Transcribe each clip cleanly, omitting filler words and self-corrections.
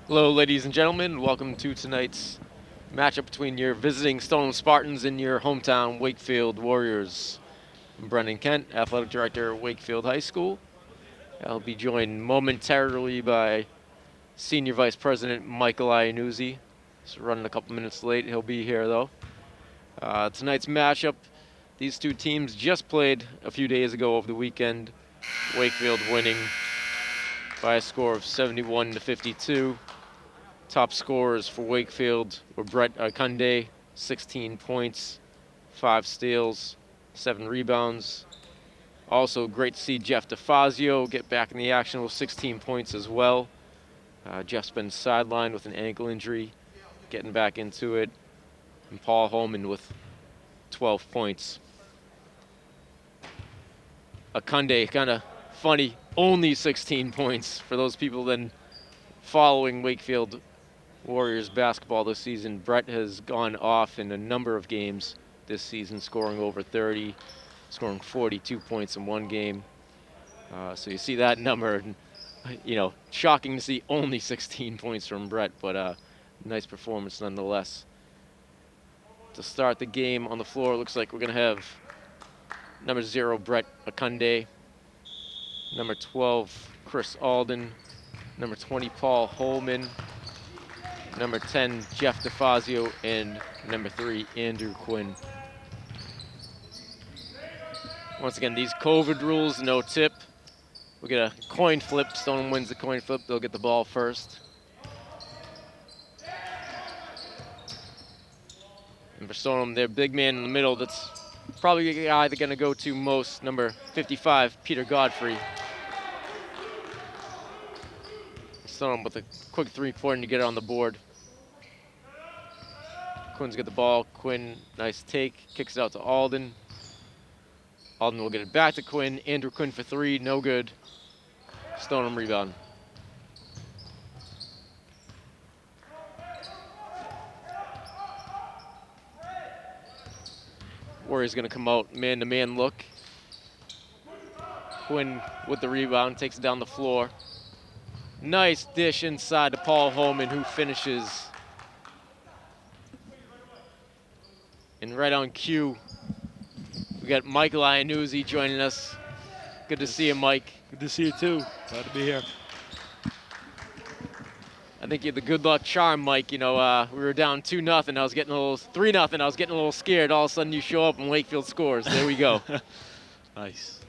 Hello, ladies and gentlemen. Welcome to tonight's matchup between your visiting Stoneham Spartans and your hometown Wakefield Warriors. I'm Brendan Kent, Athletic Director at Wakefield High School. I'll be joined momentarily by Senior Vice President Michael Iannuzzi. He's running a couple minutes late. He'll be here, though. Tonight's matchup, these two teams just played a few days ago over the weekend. Wakefield winning by a score of 71 to 52. Top scorers for Wakefield were Brett Kunde, 16 points, 5 steals, 7 rebounds. Also great to see Jeff DeFazio get back in the action with 16 points as well. Jeff's been sidelined with an ankle injury, getting back into it. And Paul Holman with 12 points. Akunde, kind of funny, only 16 points for those people then following Wakefield Warriors basketball this season. Brett has gone off in a number of games this season, scoring over 30, scoring 42 points in one game. So you see that number, and shocking to see only 16 points from Brett, but nice performance nonetheless. To start the game on the floor, looks like we're going to have number 0, Brett Akunde, number 12, Chris Alden, number 20, Paul Holman, number 10, Jeff DeFazio, and number 3, Andrew Quinn. Once again, these COVID rules, no tip. We get a coin flip. Stoneham wins the coin flip. They'll get the ball first. And for Stoneham, their big man in the middle, that's probably the guy they're going to go to most, number 55, Peter Godfrey. Stoneham with a quick three-pointer to get it on the board. Quinn's got the ball. Quinn, nice take. Kicks it out to Alden. Alden will get it back to Quinn. Andrew Quinn for 3, no good. Stoneham rebound. Warriors gonna come out man-to-man look. Quinn with the rebound, takes it down the floor. Nice dish inside to Paul Holman, who finishes. And right on cue, we got Michael Iannuzzi joining us. Good to see you, Mike. Good to see you too. Glad to be here. I think you're the good luck charm, Mike. We were down 2-0. I was getting a little 3-0. I was getting a little scared. All of a sudden, you show up and Wakefield scores. There we go. Nice.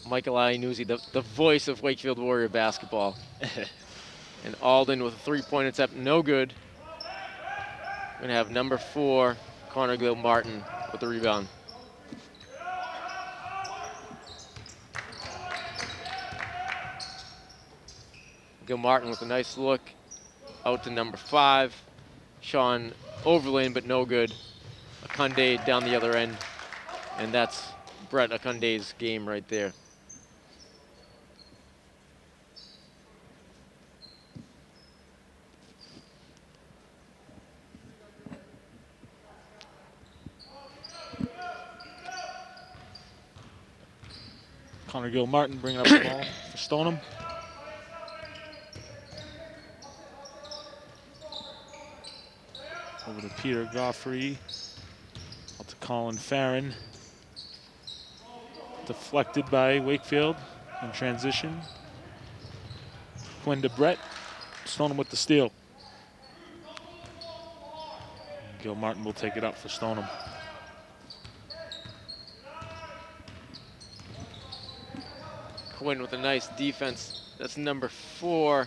Michael Iannuzzi, the voice of Wakefield Warrior basketball. And Alden with a three-point attempt, no good. We're going to have number 4, Connor Gilmartin with the rebound. Gilmartin with a nice look out to number 5. Sean Overland, but no good. Akunde down the other end. And that's Brett Akunde's game right there. Connor Gilmartin bringing up the ball for Stoneham. Over to Peter Godfrey. Out to Colin Farron. Deflected by Wakefield in transition. Quinn to Brett. Stoneham with the steal. Gilmartin will take it up for Stoneham. Quinn with a nice defense. That's number 4.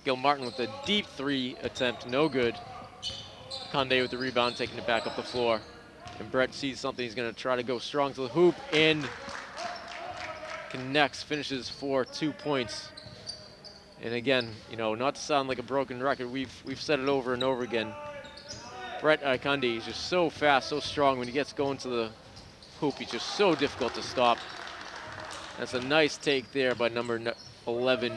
Gilmartin with a deep 3 attempt, no good. Conde with the rebound, taking it back up the floor. And Brett sees something. He's going to try to go strong to the hoop and connects, finishes for 2 points. And again, not to sound like a broken record, we've said it over and over again. Brett Conde is just so fast, so strong. When he gets going to the hoop, he's just so difficult to stop. That's a nice take there by number 11,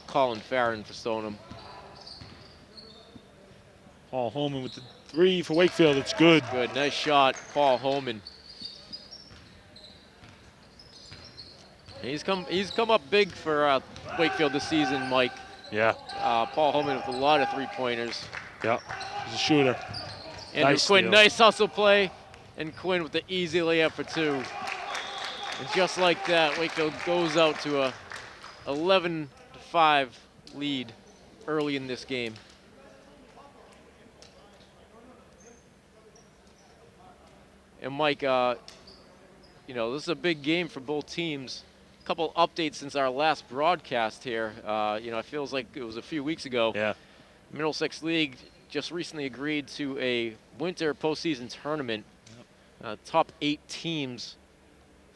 Colin Farron for Stoneham. Paul Holman with the 3 for Wakefield. It's good. Good, nice shot, Paul Holman. He's come up big for Wakefield this season, Mike. Yeah. Paul Holman with a lot of three-pointers. Yeah. He's a shooter. Andrew Nice Quinn, steal. nice hustle play, and Quinn with the easy layup for 2. And just like that, Wakefield goes out to a 11-5 lead early in this game. And Mike, you know, this is a big game for both teams. A couple updates since our last broadcast here. You know, it feels like it was a few weeks ago. Yeah. Middlesex League just recently agreed to a winter postseason tournament. Top 8 teams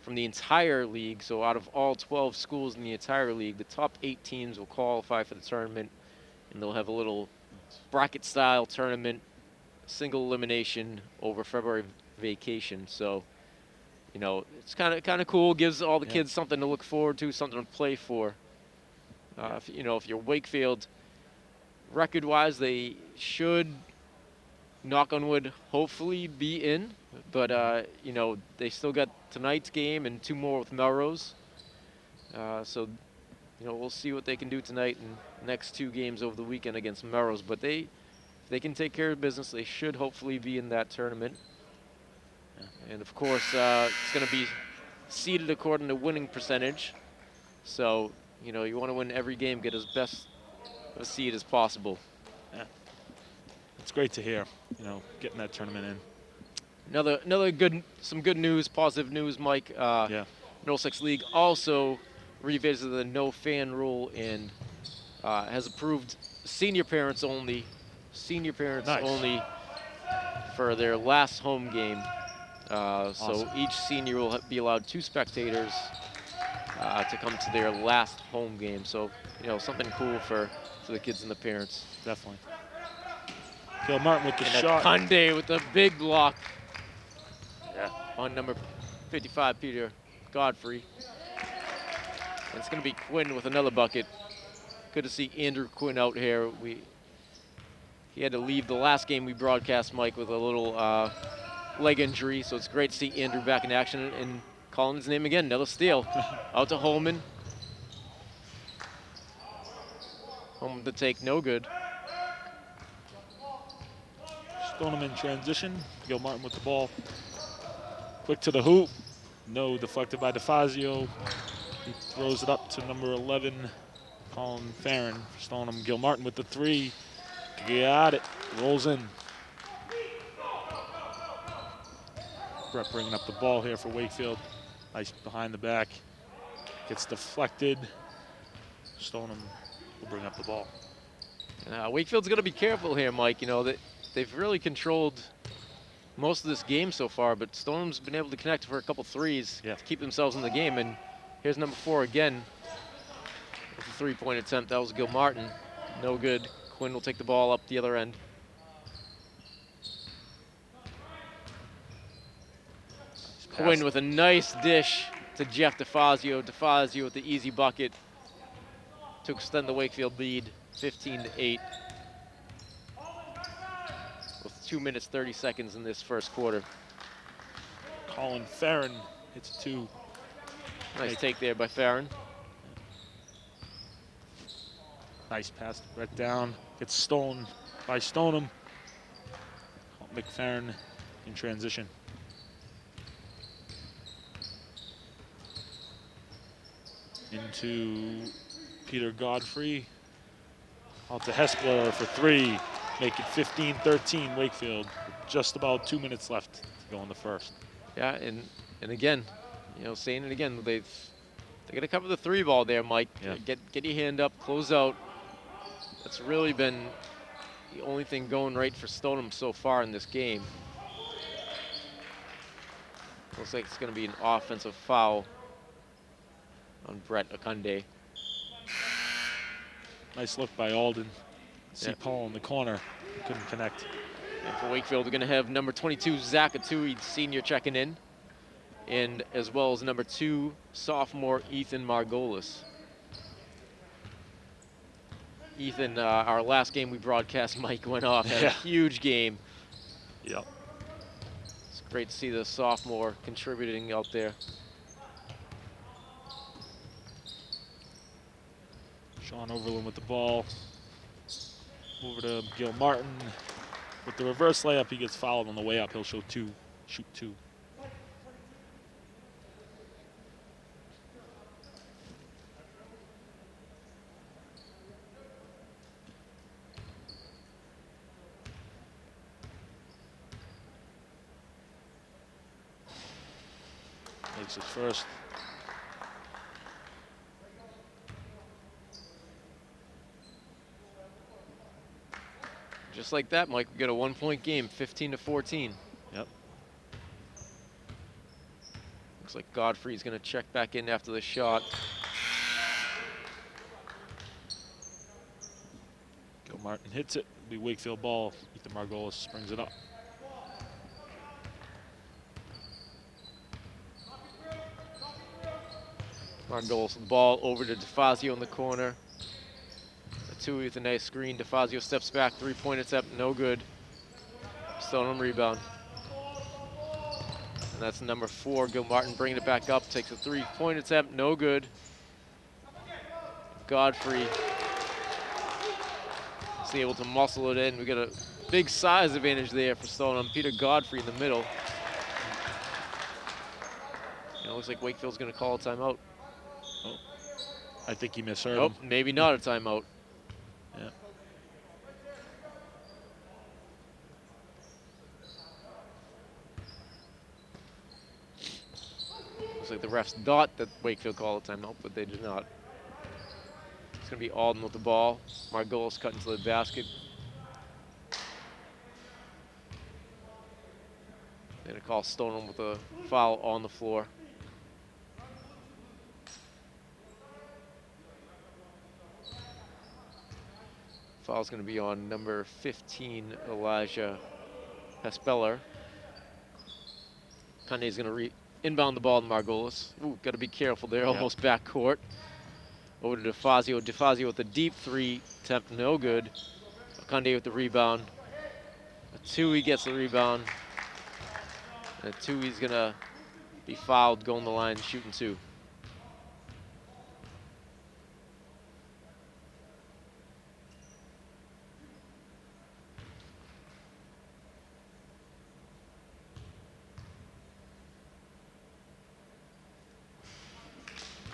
from the entire league, so out of all 12 schools in the entire league, the top 8 teams will qualify for the tournament, and they'll have a little bracket-style tournament, single elimination over February vacation. So, you know, it's kind of cool. Gives all the kids something to look forward to, something to play for. You know, if you're Wakefield, record-wise, they should, knock on wood, hopefully be in. But, you know, they still got tonight's game and 2 more with Melrose. So, you know, we'll see what they can do tonight and next 2 games over the weekend against Melrose. But if they can take care of business, they should hopefully be in that tournament. And, of course, it's going to be seeded according to winning percentage. So, you know, you want to win every game, get as best of a seed as possible. Yeah. It's great to hear, you know, getting that tournament in. Some good news, positive news, Mike. Middlesex League also revisited the no fan rule and has approved senior parents only for their last home game. So each senior will be allowed 2 spectators to come to their last home game. So, you know, something cool for the kids and the parents. Definitely. Gil Martin with the and shot. Kunde with the big block. Yeah. On number 55, Peter Godfrey. And it's going to be Quinn with another bucket. Good to see Andrew Quinn out here. He had to leave the last game we broadcast, Mike, with a little leg injury, so it's great to see Andrew back in action and calling his name again. Another steal. Out to Holman. Holman to take, no good. Stoneham in transition. Gil Martin with the ball. Quick to the hoop. No, deflected by DeFazio. He throws it up to number 11, Colin Farron for Stoneham. Gil Martin with the 3. Got it. Rolls in. Brett bringing up the ball here for Wakefield. Nice behind the back. Gets deflected. Stoneham will bring up the ball. Wakefield's going to be careful here, Mike. You know, they've really controlled most of this game so far, but Stoneham's been able to connect for a couple threes to keep themselves in the game. And here's number 4 again with a 3-point attempt. That was Gil Martin. No good. Quinn will take the ball up the other end. Quinn with a nice dish to Jeff DeFazio. DeFazio with the easy bucket to extend the Wakefield lead, 15-8. With 2 minutes, 30 seconds in this first quarter. Colin Farron hits 2. Nice take there by Farron. Nice pass to Brett down. Gets stolen by Stoneham. McFarren in transition. Into Peter Godfrey. Out to Hespler for 3. Make it 15-13 Wakefield. With just about 2 minutes left to go in the first. Yeah, and again, you know, saying it again, they got to cover the 3 ball there, Mike. Yeah. Get your hand up, close out. That's really been the only thing going right for Stoneham so far in this game. Looks like it's going to be an offensive foul on Brett Akunde. Nice look by Alden. See Paul in the corner. Couldn't connect. And for Wakefield, we're going to have number 22, Zach Atui, senior, checking in. And as well as number 2, sophomore Ethan Margolis. Ethan, our last game we broadcast, Mike, went off. Had a huge game. Yep. It's great to see the sophomore contributing out there. Sean Overland with the ball. Over to Gil Martin. With the reverse layup, he gets fouled on the way up. He'll shoot two. Makes his first. Just like that, Mike, we get a 1-point game, 15-14. Yep. Looks like Godfrey's going to check back in after the shot. Gil Martin hits it. It'll be Wakefield ball. Ethan Margolis brings it up. Margolis with the ball over to DeFazio in the corner. Tui with a nice screen. DeFazio steps back, three-point attempt, no good. Stoneham rebound. And that's number 4, Gil Martin bringing it back up, takes a three-point attempt, no good. Godfrey is able to muscle it in. We got a big size advantage there for Stoneham. Peter Godfrey in the middle. And it looks like Wakefield's gonna call a timeout. Oh, I think he misheard Nope, him. maybe not a timeout. Yeah. Looks like the refs thought that Wakefield called a timeout, but they did not. It's gonna be Alden with the ball. Margolis cut into the basket. They're gonna call Stoneham with a foul on the floor. Foul's gonna be on number 15, Elijah Hespeller. Conde's gonna inbound the ball to Margolis. Ooh, gotta be careful there, almost back court. Over to DeFazio. DeFazio with a deep three attempt, no good. Conde with the rebound. Tui gets the rebound. And Tui's gonna be fouled, going the line, shooting 2.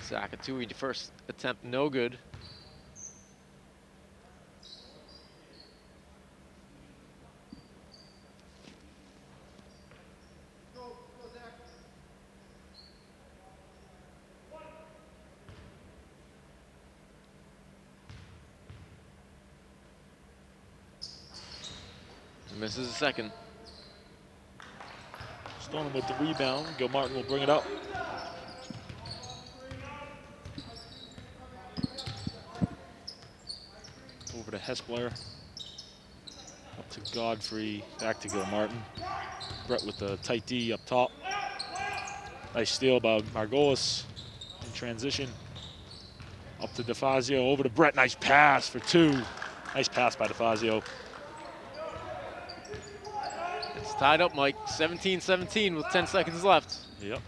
Zakatui, first attempt, no good. Misses a second. Stoneham with the rebound. Gil Martin will bring it up. Over to Hespeler. Up to Godfrey. Back to Gil Martin. Brett with the tight D up top. Nice steal by Margolis in transition. Up to DeFazio. Over to Brett. Nice pass for 2. Nice pass by DeFazio. It's tied up, Mike. 17-17 with 10 seconds left. Yep.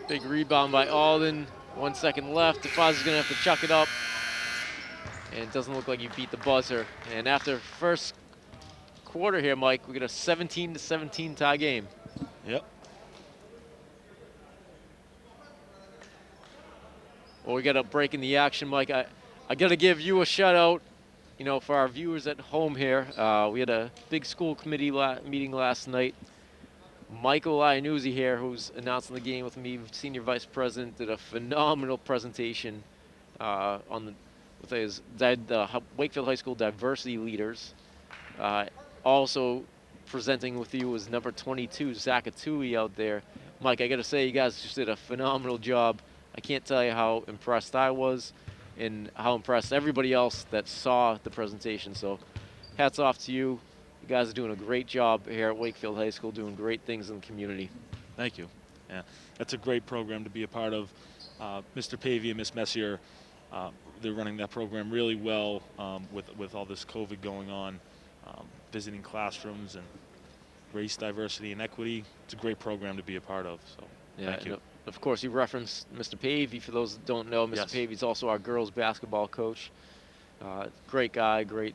Big rebound by Alden. 1 second left. DeFazio's gonna have to chuck it up. And it doesn't look like you beat the buzzer. And after first quarter here, Mike, we get a 17-17 tie game. Yep. Well, we got a break in the action, Mike. I got to give you a shout out, you know, for our viewers at home here. We had a big school committee meeting last night. Michael Iannuzzi here, who's announcing the game with me, senior vice president, did a phenomenal presentation with his Wakefield High School diversity leaders. Also presenting with you was number 22, Zakatui out there. Mike, I got to say, you guys just did a phenomenal job. I can't tell you how impressed I was and how impressed everybody else that saw the presentation. So hats off to you. You guys are doing a great job here at Wakefield High School, doing great things in the community. Thank you. Yeah, that's a great program to be a part of. Mr. Pavey and Miss Messier, they're running that program really well with all this COVID going on, visiting classrooms and race, diversity, and equity. It's a great program to be a part of. So Yeah, thank you. Of course, you referenced Mr. Pavey. For those that don't know, Mr. Yes. Pavey's also our girls basketball coach. Great guy, great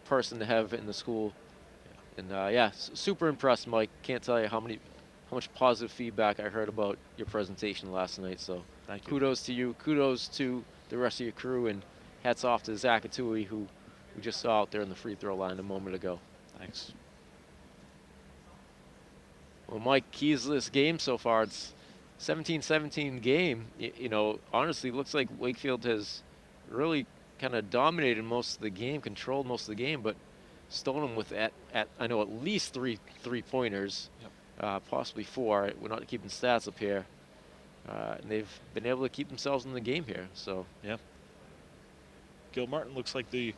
person to have in the school. And yeah, super impressed, Mike. Can't tell you how much positive feedback I heard about your presentation last night. So Thank you. kudos to you. Kudos to the rest of your crew, and hats off to Zach Atui, who we just saw out there in the free throw line a moment ago. Thanks. Well, Mike, keys to this game so far, it's 17-17 game. Honestly, looks like Wakefield has really kind of dominated most of the game, controlled most of the game, but Stoneham with at I know at least three pointers, possibly four. We're not keeping stats up here, and they've been able to keep themselves in the game here. So yeah, Gilmartin looks like the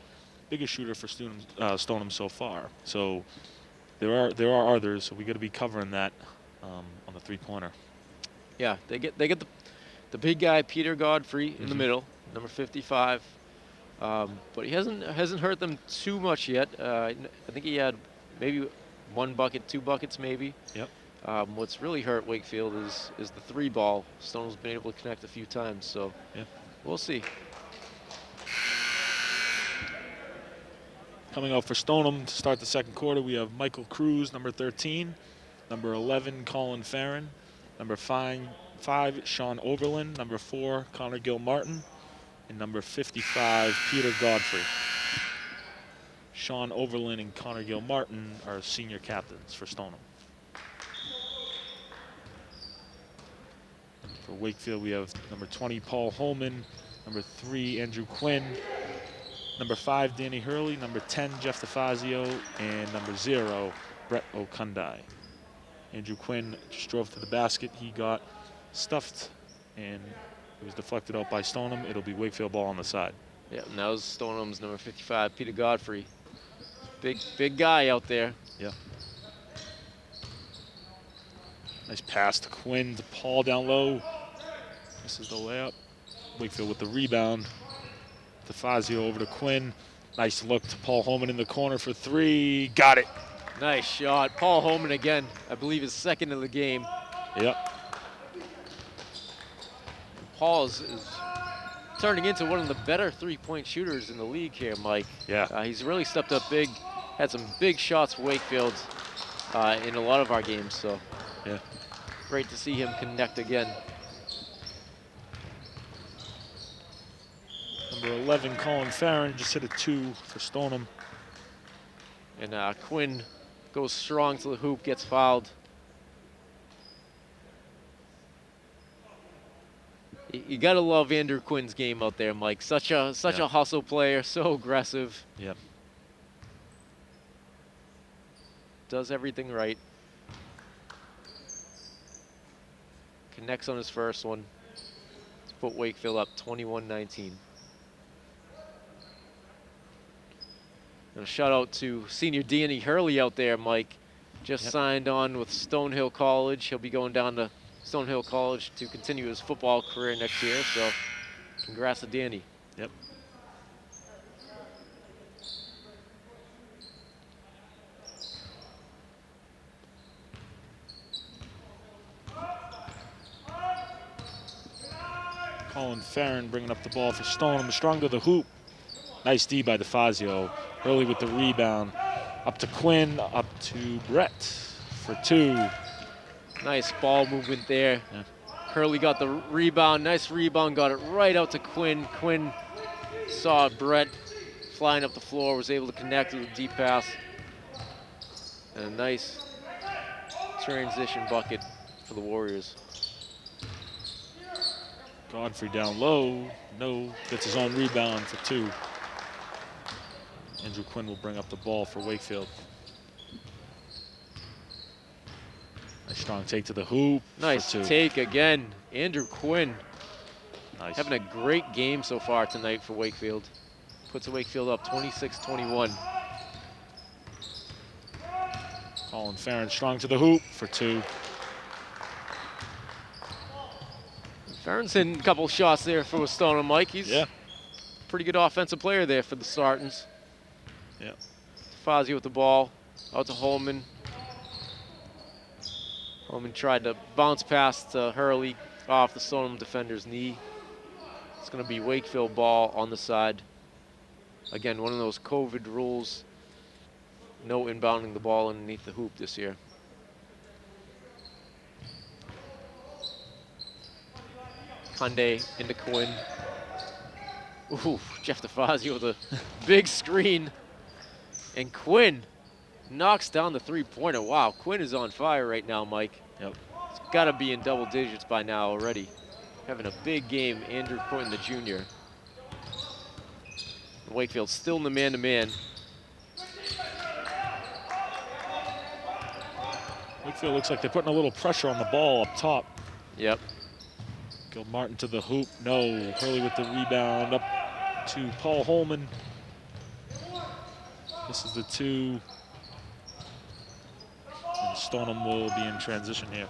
biggest shooter for Stoneham so far. So there are others. So we got to be covering that on the 3-pointer. Yeah, they get the big guy Peter Godfrey in the middle, number 55. But he hasn't hurt them too much yet. I think he had maybe 1 bucket, 2 buckets maybe. Yep. What's really hurt Wakefield is the 3 ball. Stoneham's been able to connect a few times, so we'll see. Coming out for Stoneham to start the second quarter, we have Michael Cruz, number 13, number 11, Colin Farron, number 5, Sean Overland, number 4, Connor Gilmartin, and number 55, Peter Godfrey. Sean Overland and Connor Gilmartin are senior captains for Stoneham. For Wakefield, we have number 20, Paul Holman, number 3, Andrew Quinn, number 5, Danny Hurley, number 10, Jeff DeFazio, and number 0, Brett Okundai. Andrew Quinn just drove to the basket. He got stuffed, and it was deflected out by Stoneham. It'll be Wakefield ball on the side. Yeah, and that was Stoneham's number 55, Peter Godfrey. Big guy out there. Yeah. Nice pass to Quinn, to Paul down low. This is the layup. Wakefield with the rebound. DeFazio over to Quinn. Nice look to Paul Holman in the corner for 3. Got it. Nice shot. Paul Holman again, I believe his second of the game. Yep. Paul is turning into one of the better 3-point shooters in the league here, Mike. Yeah. He's really stepped up big. Had some big shots for Wakefield in a lot of our games. So yeah, great to see him connect again. Number 11, Colin Farron, just hit a 2 for Stoneham. And Quinn goes strong to the hoop, gets fouled. You gotta love Andrew Quinn's game out there, Mike. Such a hustle player, so aggressive. Yep. Does everything right. Connects on his first one to put Wakefield up 21-19. And a shout out to senior Danny Hurley out there, Mike. Just signed on with Stonehill College. He'll be going down to Stonehill College to continue his football career next year. So congrats to Danny. Yep. Colin Farron bringing up the ball for Stoneham. Strong to the hoop. Nice D by DeFazio. Early with the rebound. Up to Quinn, up to Brett for 2. Nice ball movement there. Yeah. Hurley got the rebound. Nice rebound. Got it right out to Quinn. Quinn saw Brett flying up the floor. Was able to connect with a deep pass. And a nice transition bucket for the Warriors. Godfrey down low. No. Gets his own rebound for 2. Andrew Quinn will bring up the ball for Wakefield. Nice strong take to the hoop. Nice take again. Andrew Quinn. Nice. Having a great game so far tonight for Wakefield. Puts Wakefield up 26-21. Colin Farron strong to the hoop for 2. Farron's hitting a couple shots there for Stoneham, Mike. He's a pretty good offensive player there for the Spartans. Yeah. Fozzie with the ball, out to Holman. Holman tried to bounce past Hurley off the Stoneham defender's knee. It's going to be Wakefield ball on the side. Again, one of those COVID rules. No inbounding the ball underneath the hoop this year. Kunde into Quinn. Ooh, Jeff DeFazio with a big screen. And Quinn knocks down the three-pointer. Wow, Quinn is on fire right now, Mike. Yep. He's got to be in double digits by now already. Having a big game, Andrew Quinn, the junior. Wakefield still in the man-to-man. Wakefield looks like they're putting a little pressure on the ball up top. Yep. Gilmartin to the hoop. No. Hurley with the rebound up to Paul Holman. This is the 2. And Stoneham will be in transition here.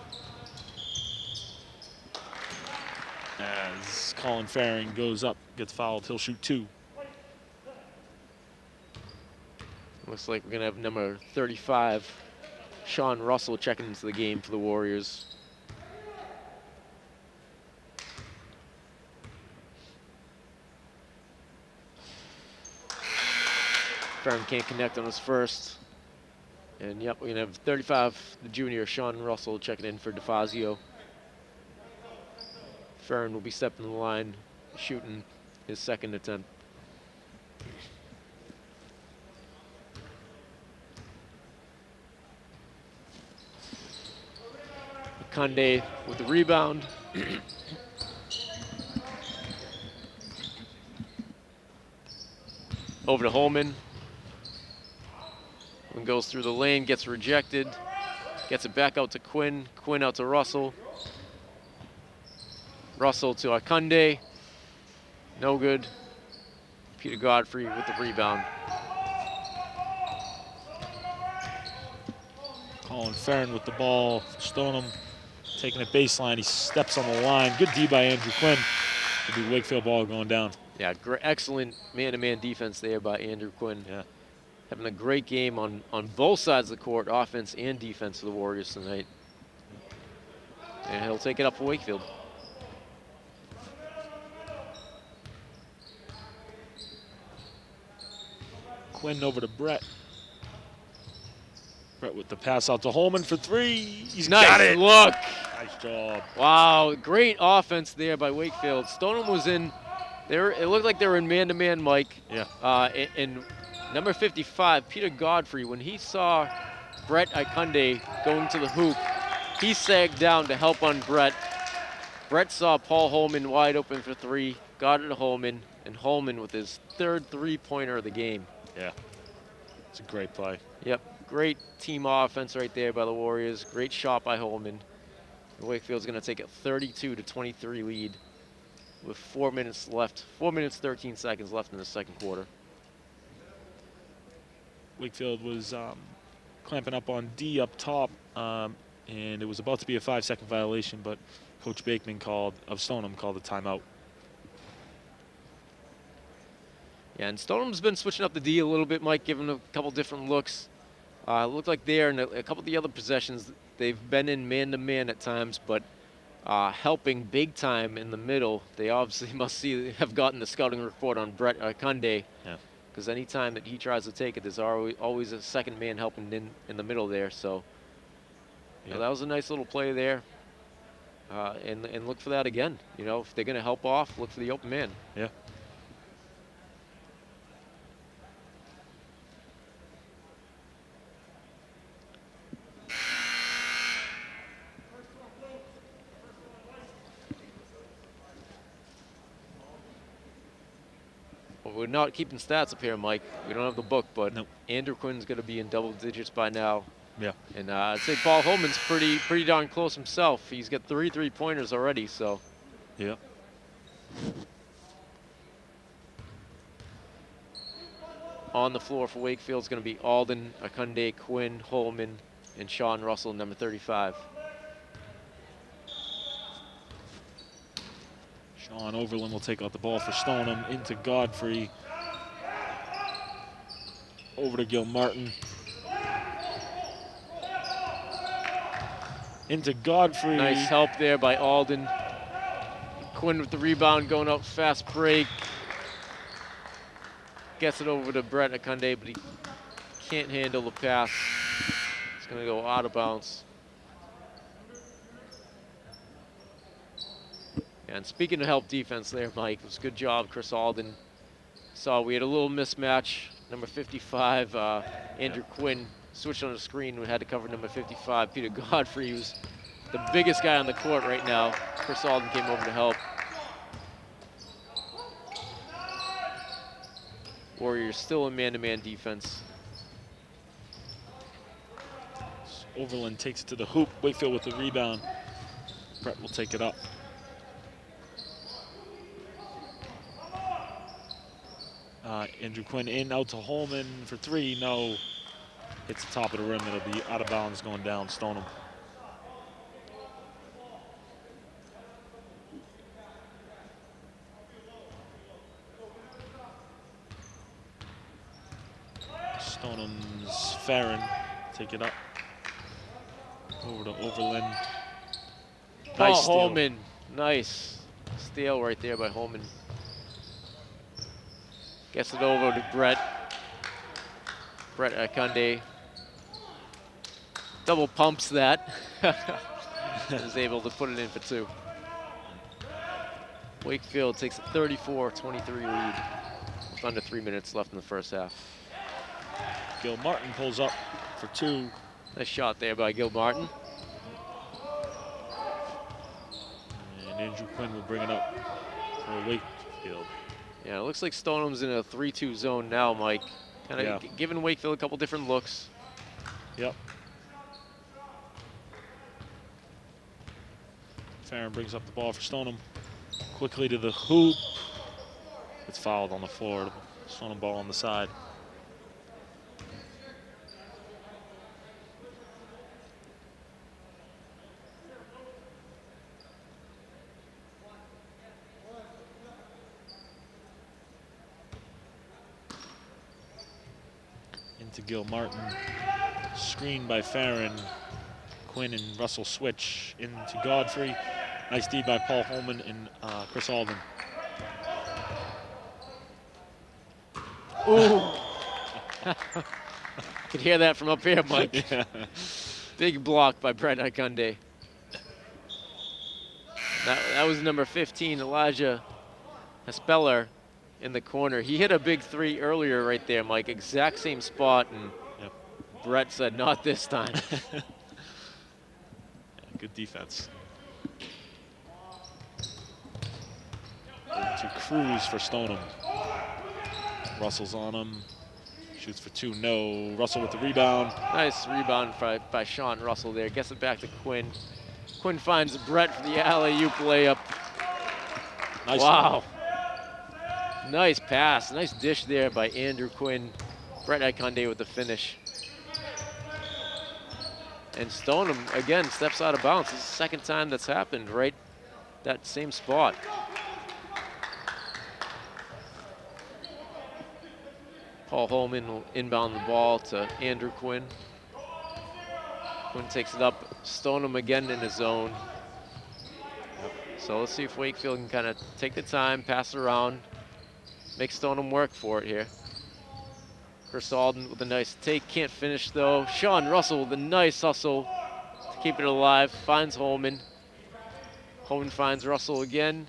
As Colin Faring goes up, gets fouled, he'll shoot 2. Looks like we're going to have number 35, Sean Russell, checking into the game for the Warriors. Faring can't connect on his first. And yep, we're going to have 35, the junior, Sean Russell, checking in for DeFazio. Faring will be stepping the line, shooting his second attempt. Kunde with the rebound. Over to Holman. Holman goes through the lane, gets rejected. Gets it back out to Quinn. Quinn out to Russell. Russell to Kunde. No good. Peter Godfrey with the rebound. Colin Farron with the ball. Stoneham taking it baseline. He steps on the line. Good D by Andrew Quinn. It'll be Wakefield ball going down. Yeah, excellent man-to-man defense there by Andrew Quinn. Yeah. Having a great game on both sides of the court, offense and defense for the Warriors tonight. And he'll take it up for Wakefield. Quinn over to Brett. Brett with the pass out to Holman for 3. He's got it. Look. Nice job. Wow, great offense there by Wakefield. Stoneham was in there. It looked like they were in man-to-man, Mike. Yeah. And number 55, Peter Godfrey, when he saw Brett Kunde going to the hoop, he sagged down to help on Brett. Brett saw Paul Holman wide open for 3, got it to Holman, and Holman with his 3rd three-pointer of the game. Yeah. It's a great play. Yep. Great team offense right there by the Warriors. Great shot by Holman. Wakefield's going to take a 32-23 lead with 4 minutes left. 4 minutes, 13 seconds left in the second quarter. Wakefield was clamping up on D up top, and it was about to be a 5-second violation, but Coach Bakeman of Stoneham called a timeout. Yeah, and Stoneham's been switching up the D a little bit, Mike, giving a couple different looks. Looked like there in a couple of the other possessions, they've been in man-to-man at times, but helping big time in the middle. They obviously have gotten the scouting report on Brett Kunde, because anytime that he tries to take it, there's always a second man helping in the middle there. So that was a nice little play there, and look for that again. You know, if they're going to help off, look for the open man. Yeah. Well, we're not keeping stats up here, Mike. We don't have the book, but nope. Andrew Quinn's going to be in double digits by now. Yeah. And I'd say Paul Holman's pretty darn close himself. He's got 3 3-pointers already, so. Yeah. On the floor for Wakefield is going to be Alden, Kunde, Quinn, Holman, and Sean Russell, number 35. Sean Overland will take out the ball for Stoneham into Godfrey. Over to Gilmartin. into Godfrey. Nice help there by Alden. Quinn with the rebound, going up, fast break. Gets it over to Brett Akunde, but he can't handle the pass. It's going to go out of bounds. And speaking of help defense there, Mike, it was a good job, Chris Alden. Saw we had a little mismatch. Number 55, Andrew Quinn, switched on the screen. We had to cover number 55, Peter Godfrey, who's the biggest guy on the court right now. Chris Alden came over to help. Warriors still in man-to-man defense. Overland takes it to the hoop. Wakefield with the rebound. Brett will take it up. Andrew Quinn in, out to Holman for three. No. Hits the top of the rim. It'll be out of bounds going down Stoneham. Stoneham's Farron. Take it up. Over to Overland. Paul Nice steal. Holman, nice steal right there by Holman. Gets it over to Brett Akunde. Double pumps that. Is able to put it in for two. Wakefield takes a 34-23 lead with under 3 minutes left in the first half. Gil Martin pulls up for two. Nice shot there by Gil Martin. And Andrew Quinn will bring it up for Wakefield. Yeah, it looks like Stoneham's in a 3-2 zone now, Mike. Kind of Yeah. giving Wakefield a couple different looks. Yep. Farron brings up the ball for Stoneham. Quickly to the hoop. It's fouled on the floor. Stoneham ball on the side. Into Gil Martin. Screened by Farron. Quinn and Russell switch into Godfrey. Nice D by Paul Holman and Chris Alden. Ooh. Could hear that from up here, Mike. Yeah. Big block by Brett Akunde. That was number 15, Elijah Hespeller in the corner. He hit a big three earlier right there, Mike. Exact same spot, and Yep. Brett said, not this time. Good defense. To Cruz for Stoneham. Russell's on him. Shoots for two, no. Russell with the rebound. Nice rebound by Sean Russell there. Gets it back to Quinn. Quinn finds Brett for the alley-oop layup. Nice. Wow. Nice pass. Nice dish there by Andrew Quinn. Brett Akunde with the finish. And Stoneham, again, steps out of bounds. This is the second time that's happened, right? That same spot. Paul Holman will inbound the ball to Andrew Quinn. Quinn takes it up. Stoneham again in his zone. So let's see if Wakefield can kind of take the time, pass it around, make Stoneham work for it here. Chris Alden with a nice take, can't finish though. Sean Russell with a nice hustle to keep it alive, finds Holman. Holman finds Russell again.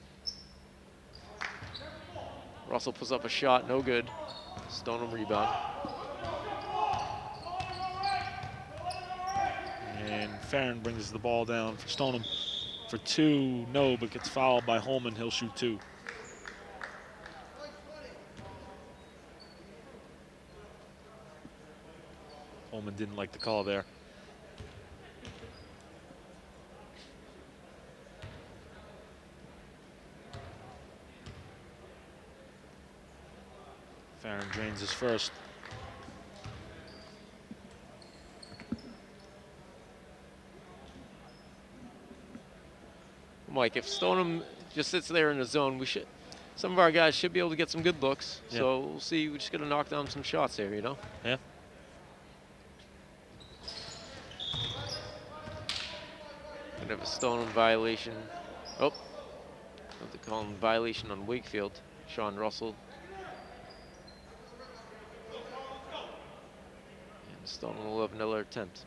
Russell puts up a shot, no good. Stoneham rebound. And Farron brings the ball down for Stoneham for two, no, but gets fouled by Holman. He'll shoot two. Holman didn't like the call there. Farron drains his first. Mike, if Stoneham just sits there in the zone, some of our guys should be able to get some good looks. Yeah. So we'll see. We just got to knock down some shots here, you know? Yeah. Gonna have a Stoneham violation. Oh, have to call him violation on Wakefield. Sean Russell. And Stoneham will have another attempt.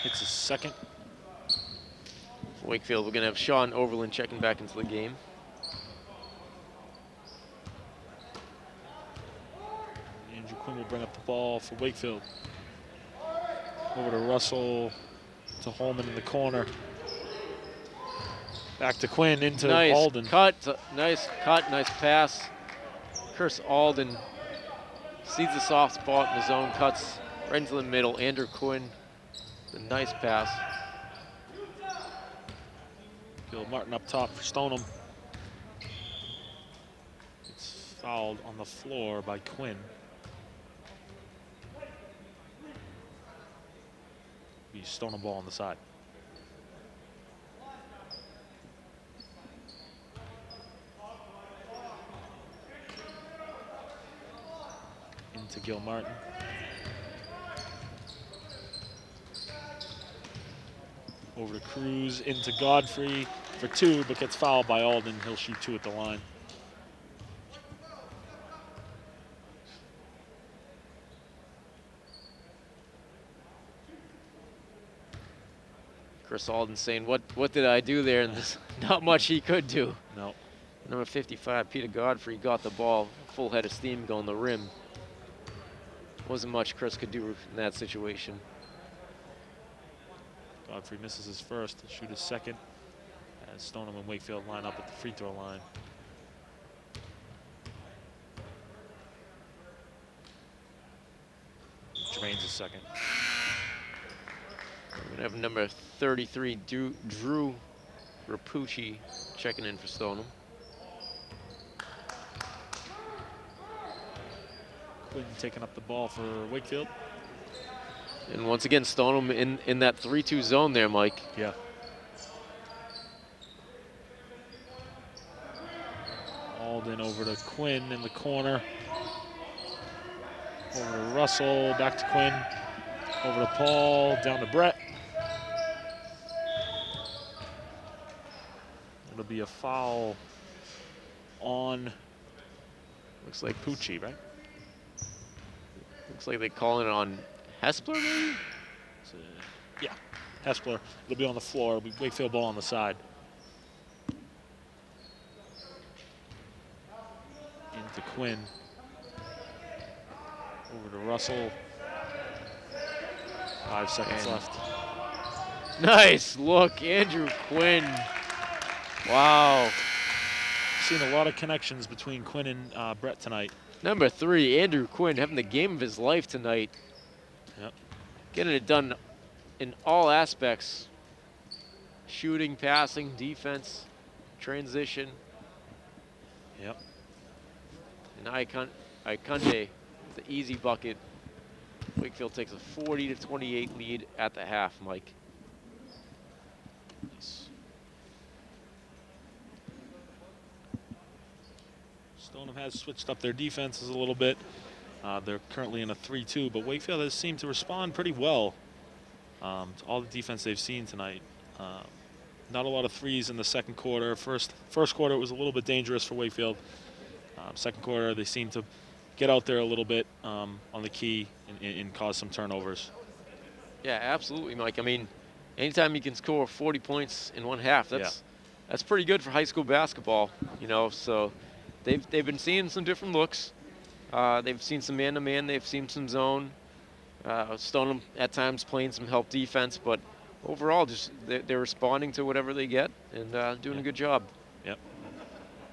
It's his second. For Wakefield, we're gonna have Sean Overland checking back into the game. Andrew Quinn will bring up the ball for Wakefield. Over to Russell, to Holman in the corner. Back to Quinn, into Nice Alden. nice cut, nice pass. Chris Alden sees the soft spot in the zone, cuts right into the middle. Andrew Quinn, the nice pass. Gil Martin up top for Stoneham. It's fouled on the floor by Quinn. Be Stoneham ball on the side. Into Gil Martin. Over to Cruz, into Godfrey for two, but gets fouled by Alden. He'll shoot two at the line. Chris Alden saying, what did I do there? And there's not much he could do. No. Number 55, Peter Godfrey, got the ball, full head of steam going the rim. Wasn't much Chris could do in that situation. Godfrey misses his first. He'll shoot his second as Stoneham and Wakefield line up at the free throw line. Jermaine's his second. We're gonna have number 33, Drew Rapucci, checking in for Stoneham. Quinn taking up the ball for Wakefield. And once again, Stoneham in that 3-2 zone there, Mike. Yeah. Alden over to Quinn in the corner. Over to Russell, back to Quinn. Over to Paul, down to Brett. It'll be a foul on, looks like Pucci, right? Looks like they calling it on Hespler, maybe? Yeah, Hespler. It'll be on the floor. It'll be Wakefield ball on the side. Into Quinn. Over to Russell. 5 seconds left. Nice look, Andrew Quinn. Wow. Seen a lot of connections between Quinn and Brett tonight. Number 3, Andrew Quinn, having the game of his life tonight. Yep. Getting it done in all aspects. Shooting, passing, defense, transition. Yep. And Iconde, the easy bucket. Wakefield takes a 40-28 lead at the half, Mike. Nice. Stoneham has switched up their defenses a little bit. They're currently in a 3-2, but Wakefield has seemed to respond pretty well to all the defense they've seen tonight. Not a lot of threes in the second quarter. First quarter, it was a little bit dangerous for Wakefield. Second quarter, they seemed to get out there a little bit on the key and cause some turnovers. Yeah, absolutely, Mike. I mean, anytime you can score 40 points in one half, that's pretty good for high school basketball, you know. So they've been seeing some different looks. They've seen some man-to-man. They've seen some zone. Stoneham at times playing some help defense, but overall, just they're responding to whatever they get and doing a good job. Yep.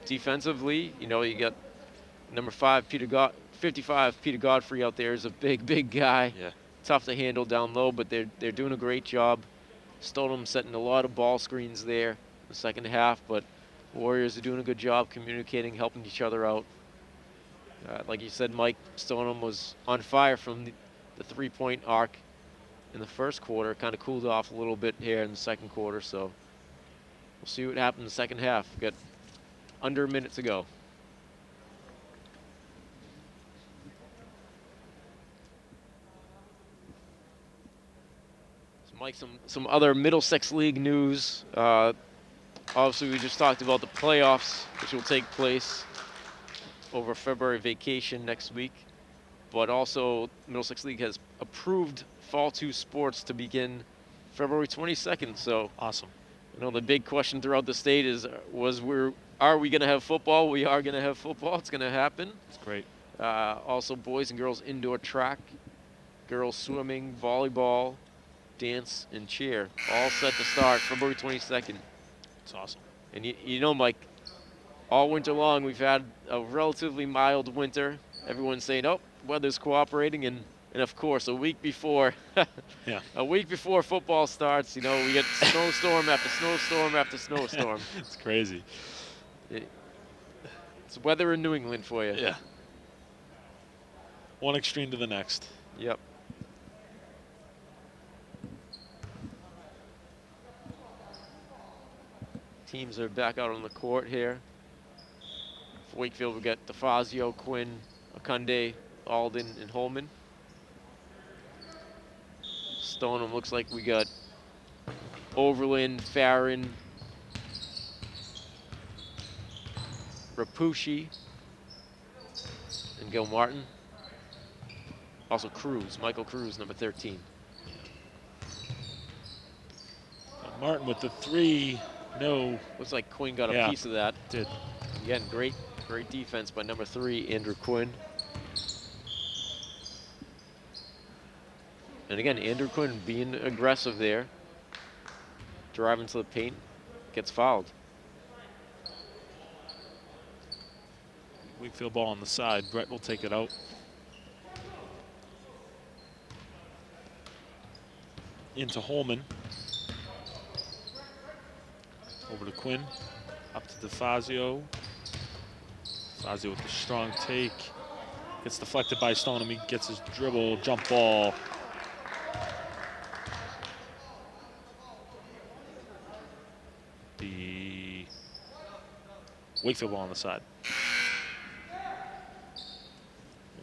Defensively, you know, you got number 55, Peter Godfrey out there is a big guy. Yeah. Tough to handle down low, but they're doing a great job. Stoneham setting a lot of ball screens there in the second half, but Warriors are doing a good job communicating, helping each other out. Like you said, Mike, Stoneham was on fire from the three-point arc in the first quarter. Kind of cooled off a little bit here in the second quarter, so we'll see what happens in the second half. We've got under a minute to go. Mike, some other Middlesex League news. Obviously, we just talked about the playoffs, which will take place over February vacation next week. But also, Middlesex League has approved Fall 2 sports to begin February 22nd. So, Awesome. the big question throughout the state are we going to have football? We are going to have football. It's going to happen. It's great. Also, boys and girls indoor track, girls swimming, volleyball, dance, and cheer, all set to start February 22nd. It's awesome. And Mike, all winter long we've had a relatively mild winter. Everyone's saying, "Oh, weather's cooperating," and of course, a week before, Yeah. a week before football starts, we get snowstorm after snowstorm after snowstorm. It's crazy. It's weather in New England for you. Yeah. One extreme to the next. Yep. Teams are back out on the court here. For Wakefield, we got DeFazio, Quinn, Akunde, Alden, and Holman. Stoneham looks like we got Overland, Farron, Rapucci, and Gil Martin. Also Cruz, Michael Cruz, number 13. Martin with the 3. No. Looks like Quinn got a piece of that. Did. Again, great defense by number 3, Andrew Quinn. And again, Andrew Quinn being aggressive there, driving to the paint, gets fouled. Wakefield ball on the side. Brett will take it out. Into Holman. Over to Quinn. Up to DeFazio. DeFazio with the strong take. Gets deflected by Stoneham. He gets his dribble, jump ball. The Wakefield ball on the side.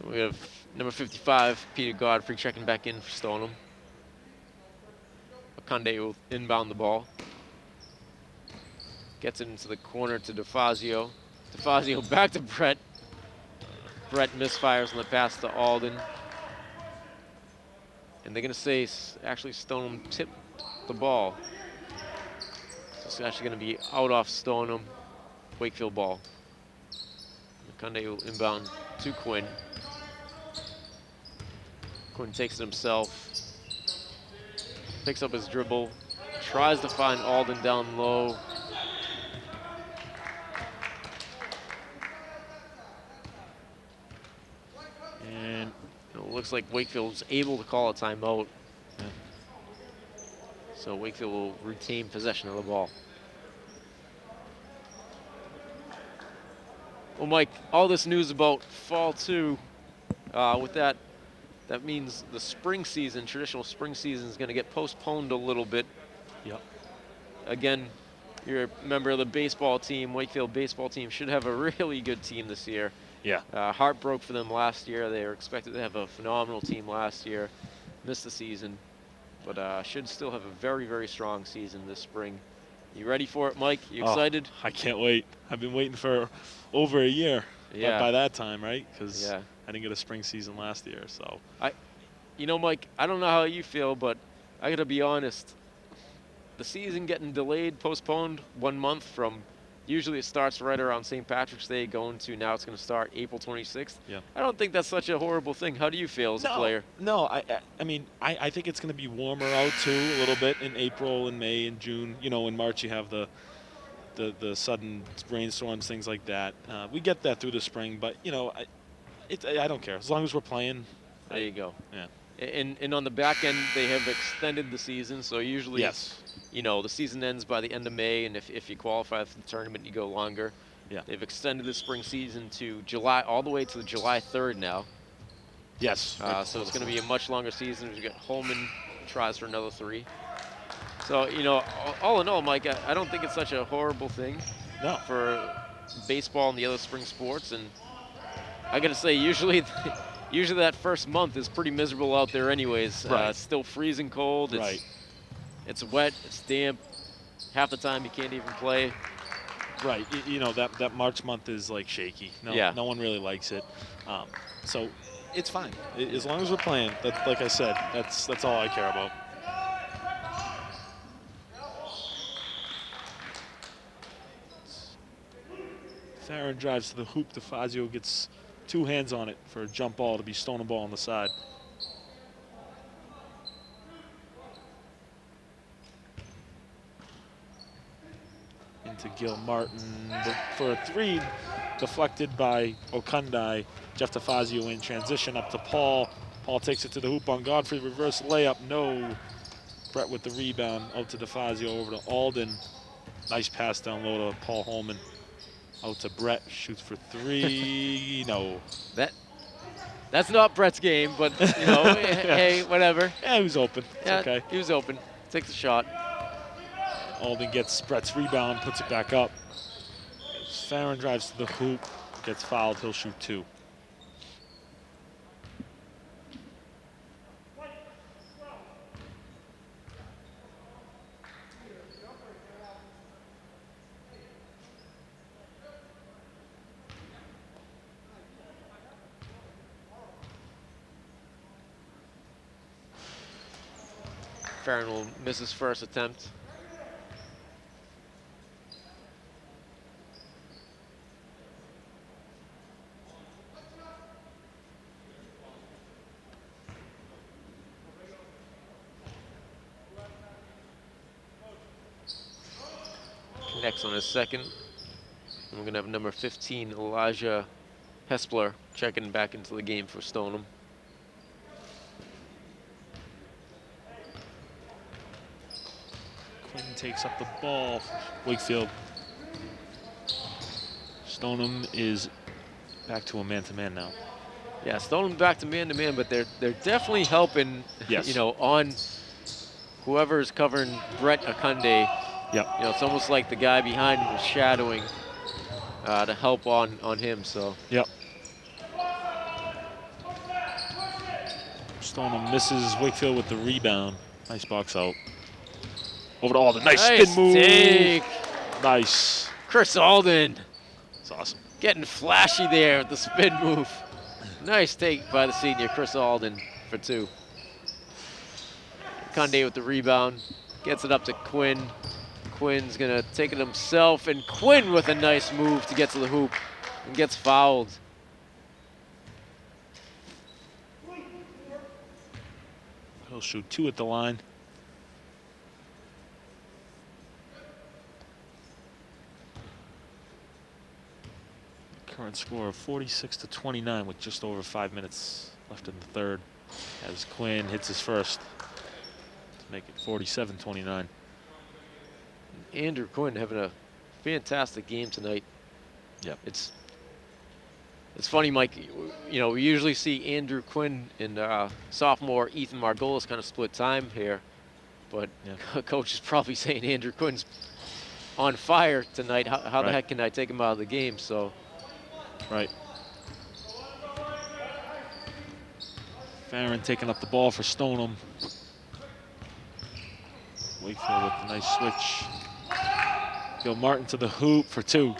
We have number 55, Peter Godfrey, checking back in for Stoneham. Akunde will inbound the ball. Gets it into the corner to DeFazio. DeFazio back to Brett. Brett misfires on the pass to Alden. And they're going to say, actually, Stoneham tipped the ball. So it's actually going to be out off Stoneham. Wakefield ball. Akunde will inbound to Quinn. Quinn takes it himself. Picks up his dribble. Tries to find Alden down low. And it looks like Wakefield's able to call a timeout. Yeah. So Wakefield will retain possession of the ball. Well, Mike, all this news about Fall 2, with that means the spring season, traditional spring season, is going to get postponed a little bit. Yep. Again, you're a member of the baseball team. Wakefield baseball team should have a really good team this year. Yeah. Heart broke for them last year. They were expected to have a phenomenal team last year. Missed the season, but should still have a very, very strong season this spring. You ready for it, Mike? You excited? I can't wait. I've been waiting for over a year. Yeah. By that time, right? Because Yeah. I didn't get a spring season last year, so. Mike, I don't know how you feel, but I got to be honest. The season getting delayed, postponed 1 month from usually it starts right around St. Patrick's Day going to now it's going to start April 26th. Yeah. I don't think that's such a horrible thing. How do you feel as a player? No, I mean, I think it's going to be warmer out too a little bit in April and May and June. In March you have the sudden rainstorms, things like that. We get that through the spring, but I don't care as long as we're playing. There you go. Yeah. And on the back end, they have extended the season, so usually, Yes. The season ends by the end of May, and if you qualify for the tournament, you go longer. Yeah. They've extended the spring season to July, all the way to July 3rd now. Yes. So it's going to be a much longer season. We got Holman tries for another 3. So, all in all, Mike, I don't think it's such a horrible thing for baseball and the other spring sports. And I got to say, usually that first month is pretty miserable out there anyways. Right. It's still freezing cold. It's Right. It's wet, it's damp. Half the time you can't even play. Right. You know, that March month is like shaky. Yeah. No one really likes it. So it's fine. As long as we're playing, like I said, that's all I care about. Farron drives to the hoop. DeFazio gets 2 hands on it for a jump ball to be Stoneham ball on the side. Into Gil Martin for a 3, deflected by Okundai. Jeff DeFazio in transition up to Paul. Paul takes it to the hoop on Godfrey. Reverse layup, no. Brett with the rebound out to DeFazio over to Alden. Nice pass down low to Paul Holman. Out to Brett, shoots for 3, no. That's not Brett's game, but you know, hey, whatever. Yeah, he was open. It's Yeah, okay. he was open. Takes the shot. Alden gets Brett's rebound, puts it back up. Farron drives to the hoop, gets fouled, he'll shoot 2. Farron will miss his first attempt. Connects on his second. And we're going to have number 15, Elijah Hespler, checking back into the game for Stoneham. Quinn takes up the ball for Wakefield. Stoneham is back to a man-to-man now. Yeah, Stoneham back to man, but they're definitely helping. Yes. You know, on whoever's covering Brett Akunde. Yep. You know, it's almost like the guy behind him is shadowing to help on him. So. Yep. Stoneham misses Wakefield with the rebound. Nice box out. Over to Alden. Nice spin move. Take. Nice. Chris Alden. That's awesome. Getting flashy there with the spin move. Nice take by the senior, Chris Alden, for 2. Conde with the rebound. Gets it up to Quinn. Quinn's going to take it himself, and Quinn with a nice move to get to the hoop and gets fouled. He'll shoot 2 at the line. Current score of 46-29 with just over 5 minutes left in the third, as Quinn hits his first to make it 47-29. Andrew Quinn having a fantastic game tonight. Yep. It's funny, Mike. You know, we usually see Andrew Quinn and sophomore Ethan Margolis kind of split time here, but coach is probably saying Andrew Quinn's on fire tonight. How the heck can I take him out of the game? So. Right. Farron taking up the ball for Stoneham. Wakefield with a nice switch. Gil Martin to the hoop for 2.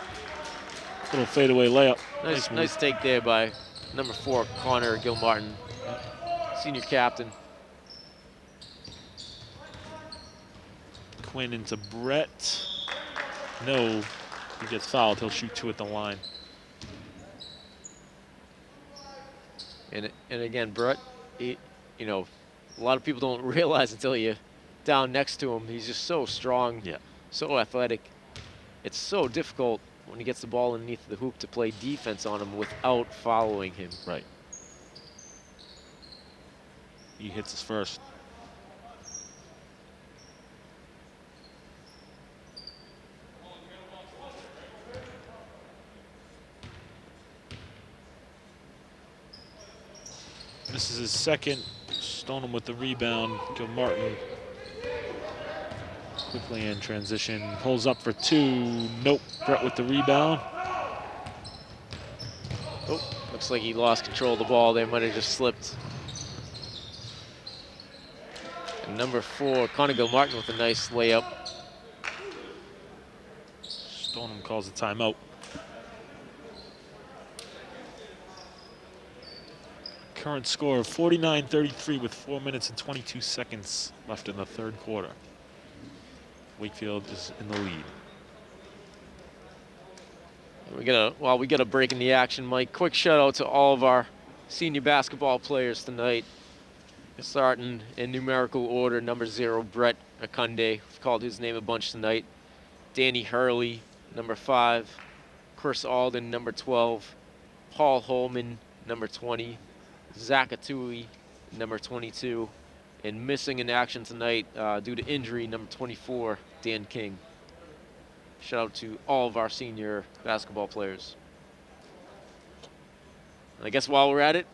Little fadeaway layup. Nice take there by number 4, Connor Gil Martin, senior captain. Quinn into Brett. No, he gets fouled. He'll shoot 2 at the line. And again, Brett, you know, a lot of people don't realize until you're down next to him. He's just so strong, so athletic. It's so difficult when he gets the ball underneath the hoop to play defense on him without following him. Right. He hits his first. This is his second. Stoneham with the rebound. Gil Martin quickly in transition. Pulls up for 2. Nope. Brett with the rebound. Oh, looks like he lost control of the ball. They might have just slipped. And number 4, Connor Gilmartin with a nice layup. Stoneham calls a timeout. Current score of 49-33 with 4 minutes and 22 seconds left in the third quarter. Wakefield is in the lead. While we get a break in the action, Mike, quick shout out to all of our senior basketball players tonight. Starting in numerical order, number 0, Brett Akunde. We've called his name a bunch tonight. Danny Hurley, number 5. Chris Alden, number 12. Paul Holman, number 20. Zach Atui, number 22. And missing in action tonight due to injury, number 24, Dan King. Shout out to all of our senior basketball players. And I guess while we're at it,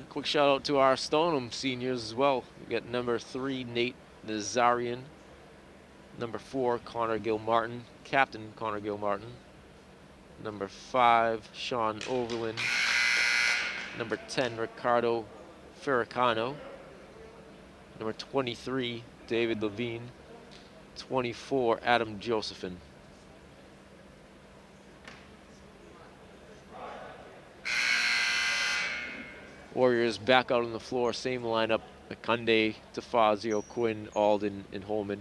quick shout out to our Stoneham seniors as well. We got number 3, Nate Nazarian. Number 4, Connor Gilmartin, Captain Connor Gilmartin. Number 5, Sean Overland. Number 10, Ricardo Ferracano. Number 23, David Levine. 24, Adam Josephine. Warriors back out on the floor, same lineup: Akunde, DeFazio, Quinn, Alden, and Holman.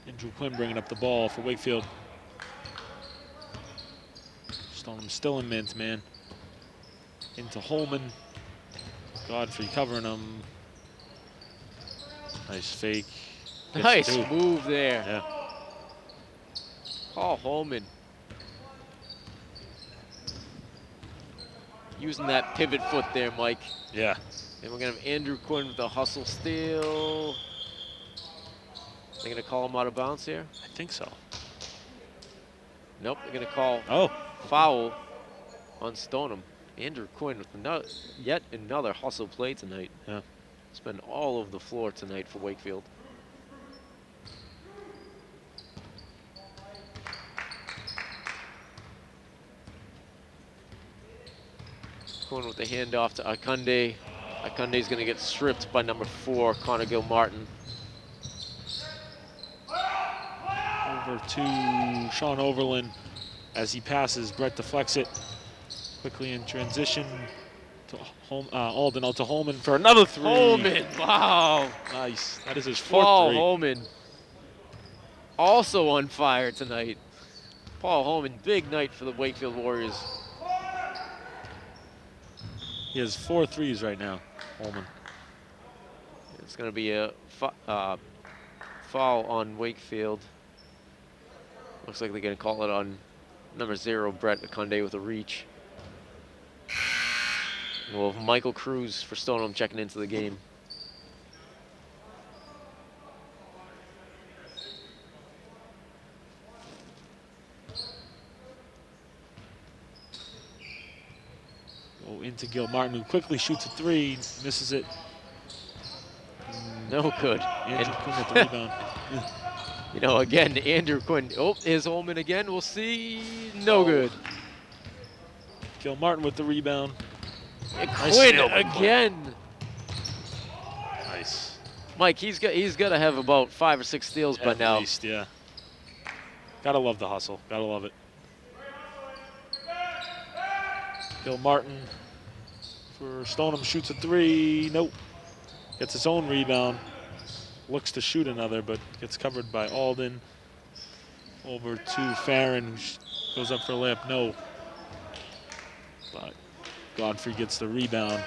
Andrew Quinn bringing up the ball for Wakefield. Stoneham still in man-to-man. Into Holman. Godfrey covering him. Nice fake. Gets Nice 2. move there. Yeah. Paul Holman. Using that pivot foot there, Mike. Yeah. And we're going to have Andrew Quinn with the hustle steal. They're going to call him out of bounds here? I think so. Nope, they're going to call foul on Stoneham. Andrew Quinn with yet another hustle play tonight. Yeah. It's been all over the floor tonight for Wakefield. Quinn with the handoff to Akunde. Akunde's going to get stripped by number 4, Connor Gilmartin. Over to Sean Overland as he passes. Brett deflects it quickly in transition to Alden out to Holman for another 3. Holman, wow. Nice. That is his 4th Paul 3. Holman, also on fire tonight. Paul Holman, big night for the Wakefield Warriors. He has 4 threes right now, Holman. It's going to be a foul on Wakefield. Looks like they're going to call it on number 0, Brett Akunde, with a reach. We'll have Michael Cruz for Stoneham checking into the game. Go into Gilmartin, who quickly shoots a 3, misses it. No good. Andrew Quinn with the rebound. You know, again, Andrew Quinn. Oh, here's Holman again. We'll see. No good. Gilmartin with the rebound. And Nice Quinn steal by again. Nice. Mike, he's got to have about 5 or 6 steals by now. At least, yeah. Gotta love the hustle. Gotta love it. Gilmartin for Stoneham shoots a 3. Nope. Gets his own rebound. Looks to shoot another, but gets covered by Alden. Over to Farron, who goes up for a layup. No. But Godfrey gets the rebound.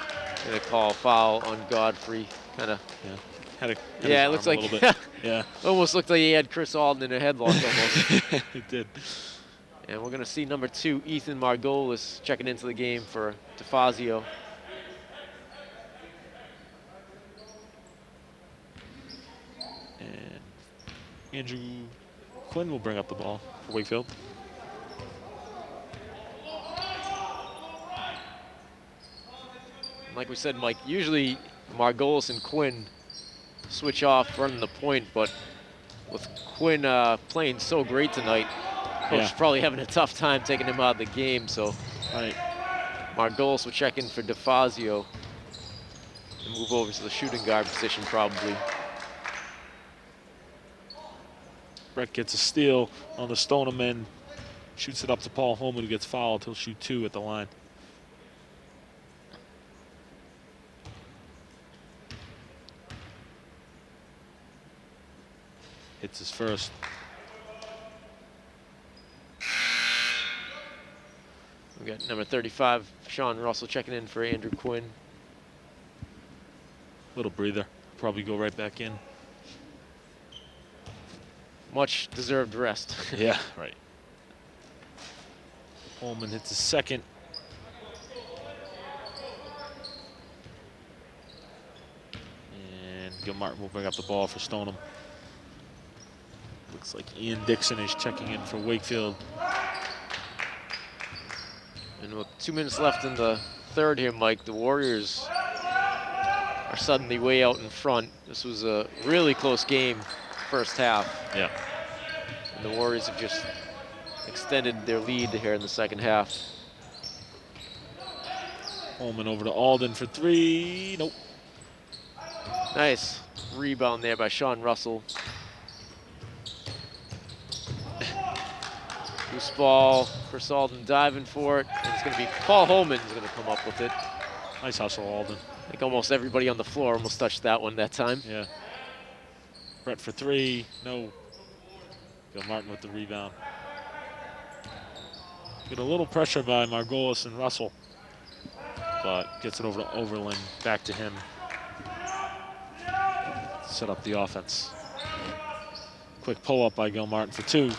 Gonna call foul on Godfrey. Kind of. Yeah. Had Yeah, it looks like. a little bit. Yeah. Almost looked like he had Chris Alden in a headlock almost. It did. And we're gonna see number 2, Ethan Margolis, checking into the game for DeFazio. And Andrew Quinn will bring up the ball for Wakefield. Like we said, Mike, usually Margolis and Quinn switch off running the point, but With Quinn playing so great tonight, coach Yeah. is probably having a tough time taking him out of the game. So Right. Margolis will check in for DeFazio and move over to the shooting guard position probably. Brett gets a steal on the Stoneham end. Shoots it up to Paul Holman, who gets fouled. He'll shoot 2 at the line. Hits his first. We got number 35, Sean Russell, checking in for Andrew Quinn. Little breather. Probably go right back in. Much deserved rest. Yeah, right. Holman hits his second. And Gilmartin will bring up the ball for Stoneham. Looks like Ian Dixon is checking in for Wakefield. And with 2 minutes left in the third here, Mike, the Warriors are suddenly way out in front. This was a really close game first half. Yeah. And the Warriors have just extended their lead here in the second half. Holman over to Alden for 3. Nope. Nice rebound there by Sean Russell. Loose ball, Chris Alden diving for it, and it's going to be Paul Holman's going to come up with it. Nice hustle, Alden. I think almost everybody on the floor almost touched that one that time. Yeah. Brett for 3. No. Gilmartin with the rebound. Get a little pressure by Margolis and Russell, but gets it over to Overland, back to him. Set up the offense. Quick pull-up by Gilmartin for 2.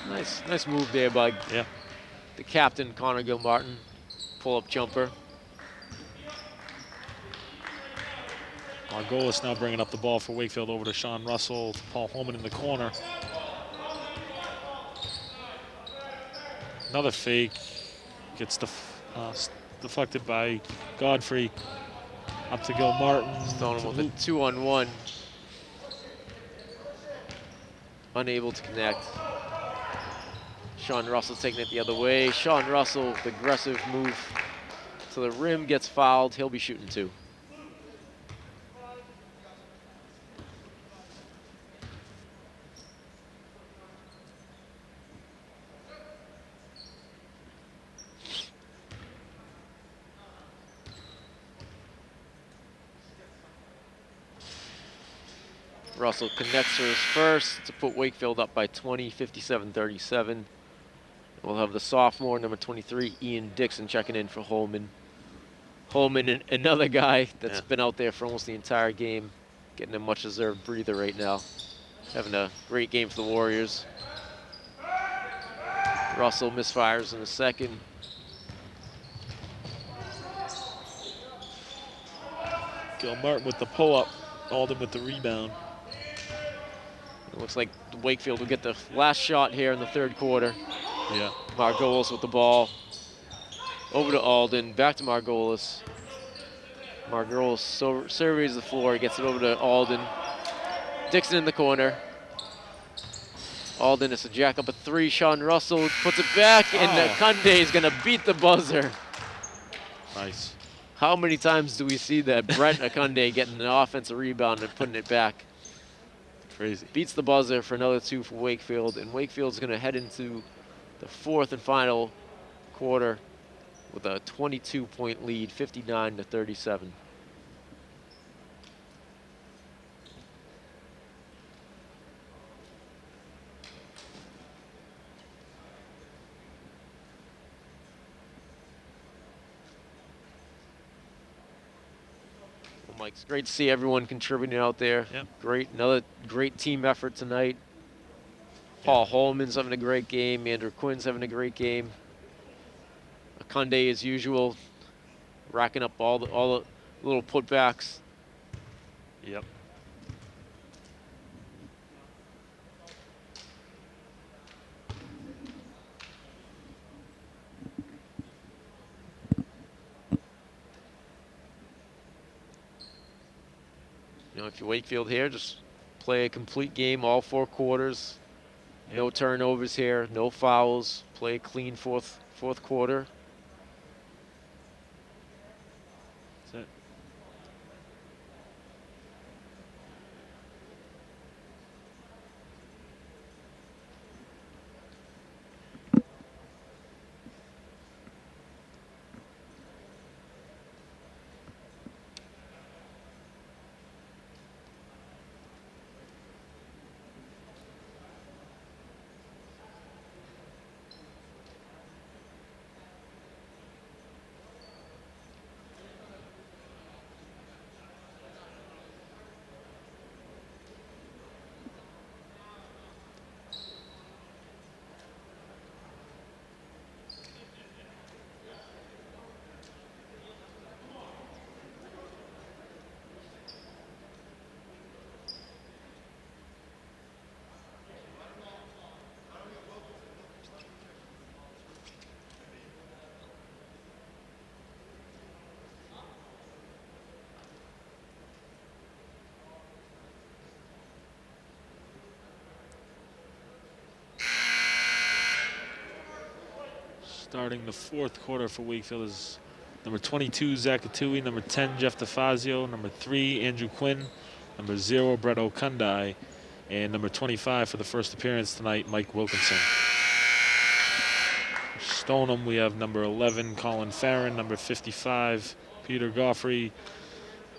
Nice move there by Yeah. the captain, Connor Gilmartin. Pull-up jumper. Margolis now bringing up the ball for Wakefield over to Sean Russell. Paul Holman in the corner. Another fake. Gets deflected by Godfrey. Up to Gilmartin. Stoneham with a 2-on-1. Unable to connect. Sean Russell taking it the other way. Sean Russell, with aggressive move to the rim, gets fouled. He'll be shooting 2. Russell connects for his first to put Wakefield up by 20, 57-37. We'll have the sophomore, number 23, Ian Dixon, checking in for Holman. Holman, another guy that's been out there for almost the entire game, getting a much-deserved breather right now. Having a great game for the Warriors. Russell misfires in the second. Gilmartin with the pull-up. Alden with the rebound. It looks like Wakefield will get the last shot here in the third quarter. Yeah. Margolis with the ball. Over to Alden, back to Margolis. Margolis surveys the floor, gets it over to Alden. Dixon in the corner. Alden is to jack up a 3. Sean Russell puts it back, and Kunde is going to beat the buzzer. Nice. How many times do we see that? Brent Akunde getting an offensive rebound and putting it back. Crazy. Beats the buzzer for another 2 for Wakefield, and Wakefield's going to head into the fourth and final quarter with a 22-point lead, 59-37. Well, Mike, it's great to see everyone contributing out there. Yep. Great, another great team effort tonight. Paul Holman's having a great game. Andrew Quinn's having a great game. Akunde, as usual, racking up all the little putbacks. Yep. You know, if you're Wakefield here, just Play a complete game, all 4 quarters. Yep. No turnovers here, no fouls. Play a clean fourth quarter. That's it. Starting the fourth quarter for Wakefield is number 22, Zach Atui, number 10, Jeff DeFazio, number 3, Andrew Quinn, number 0, Brett Okundai, and number 25 for the first appearance tonight, Mike Wilkinson. For Stoneham, we have number 11, Colin Farron, number 55, Peter Goffrey,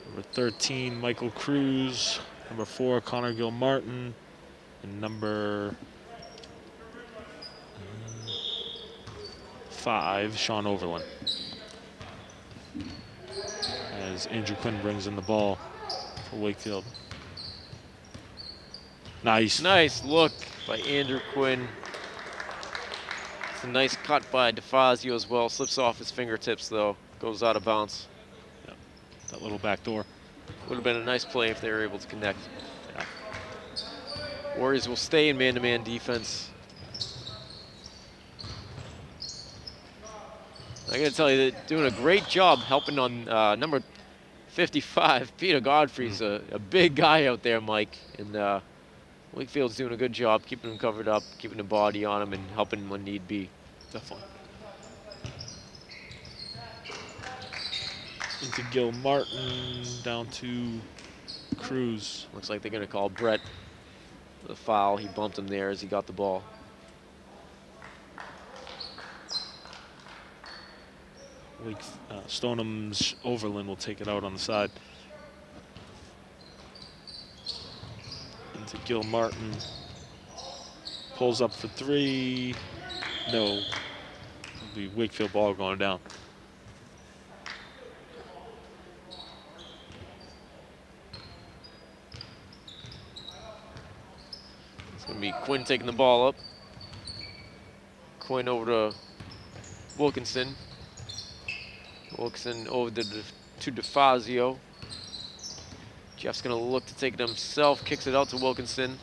number 13, Michael Cruz, number 4, Connor Gilmartin, and number 5, Sean Overland. As Andrew Quinn brings in the ball for Wakefield. Nice. Nice look by Andrew Quinn. It's a nice cut by DeFazio as well. Slips off his fingertips though. Goes out of bounds. Yep. That little back door. Would have been a nice play if they were able to connect. Yeah. Warriors will stay in man-to-man defense. I gotta tell you, they're doing a great job helping on number 55. Peter Godfrey's a big guy out there, Mike. And Wakefield's doing a good job keeping him covered up, keeping the body on him, and helping him when need be. Definitely. Into Gil Martin, down to Cruz. Looks like they're gonna call Brett the foul. He bumped him there as he got the ball. Stoneham's Overland will take it out on the side. Into Gil Martin. Pulls up for 3. No. It'll be Wakefield ball going down. It's gonna be Quinn taking the ball up. Quinn over to Wilkinson. Wilkinson over to DeFazio. Jeff's gonna look to take it himself, kicks it out to Wilkinson.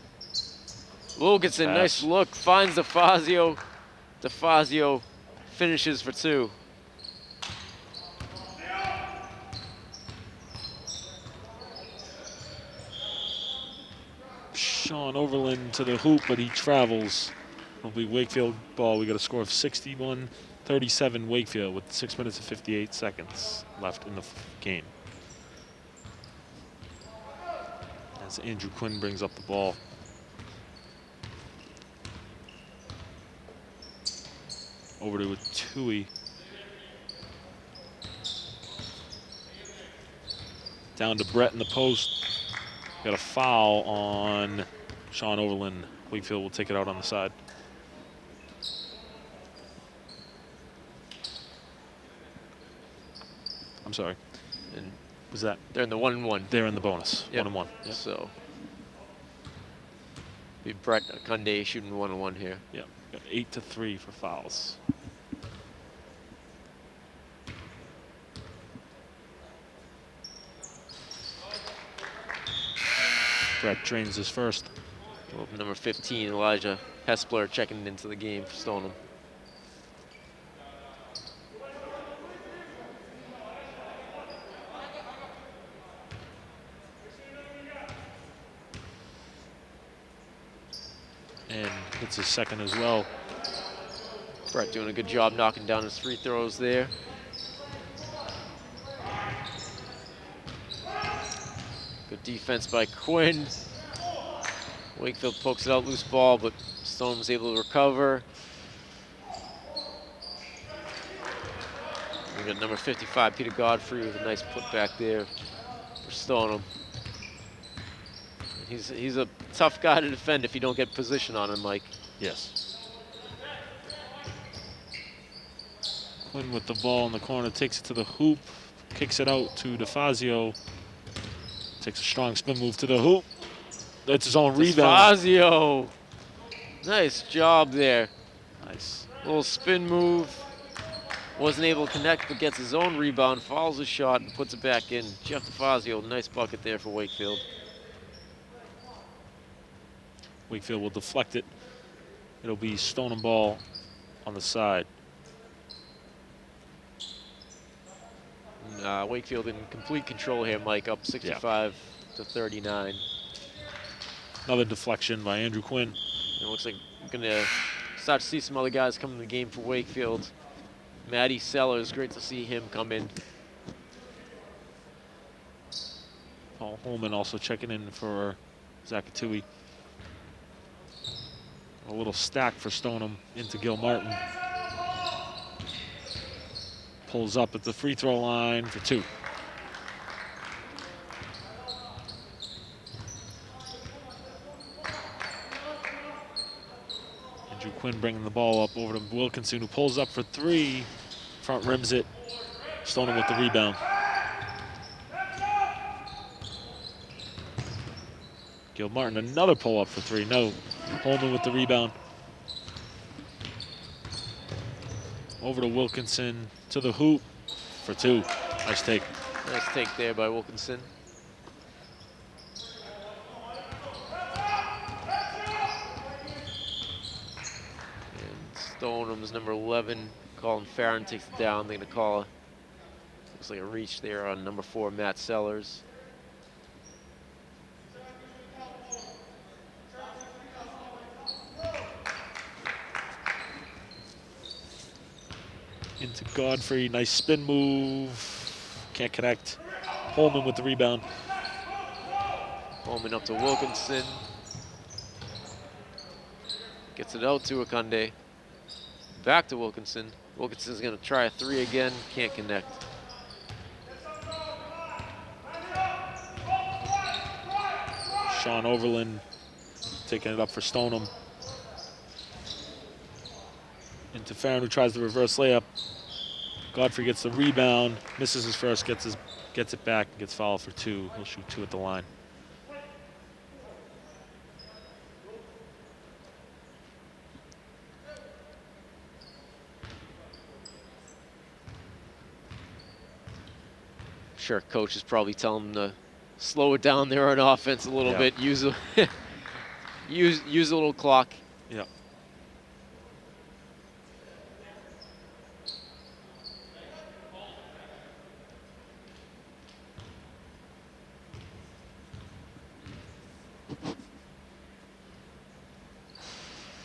Wilkinson, nice look, finds DeFazio. DeFazio finishes for 2. Sean Overland to the hoop, but he travels. It'll be Wakefield ball. We got a score of 61-37 Wakefield with 6 minutes and 58 seconds left in the game. As Andrew Quinn brings up the ball. Over to Atui. Down to Brett in the post. Got a foul on Sean Overland. Wakefield will take it out on the side. I'm sorry. And was that? They're in the 1-1. They're in the bonus. Yep. 1-1. Yep. So be Brett Kunde shooting 1-1 here. Yep. Got 8-3 for fouls. Brett drains his first. Well, number 15, Elijah Hespler, checking into the game for Stoneham. That's his second as well. Brett doing a good job knocking down his free throws there. Good defense by Quinn. Wakefield pokes it out, loose ball, but Stoneham's able to recover. We got number 55, Peter Godfrey, with a nice putback there for Stoneham. He's a tough guy to defend if you don't get position on him, Mike. Yes. Quinn with the ball in the corner, takes it to the hoop, kicks it out to DeFazio. Takes a strong spin move to the hoop. That's his own rebound. DeFazio. Nice job there. Nice. Little spin move. Wasn't able to connect, but gets his own rebound, follows the shot, and puts it back in. Jeff DeFazio, nice bucket there for Wakefield. Wakefield will deflect it. It'll be Stoneham ball on the side. Wakefield in complete control here, Mike, up 65 to 39. Another deflection by Andrew Quinn. It looks like we're going to start to see some other guys come in the game for Wakefield. Matty Sellers, great to see him come in. Paul Holman also checking in for Zakatui. A little stack for Stoneham into Gil Martin. Pulls up at the free throw line for two. Andrew Quinn bringing the ball up over to Wilkinson, who pulls up for three. Front rims it. Stoneham with the rebound. Gil Martin, another pull up for three. No. Holman with the rebound. Over to Wilkinson, to the hoop for two. Nice take. Nice take there by Wilkinson. And Stoneham's number 11, Colin Farron, takes it down. They're going to call, looks like a reach there on number 4, Matt Sellers. Into Godfrey, nice spin move. Can't connect. Holman with the rebound. Holman up to Wilkinson. Gets it out to Akande. Back to Wilkinson. Wilkinson's gonna try a three again. Can't connect. Sean Overland taking it up for Stoneham. Into Farron, who tries the reverse layup. Godfrey gets the rebound, misses his first, gets it back, and gets fouled for two. He'll shoot two at the line. Sure, coach is probably telling him to slow it down there on offense a little bit. Use a use a little clock. Yeah.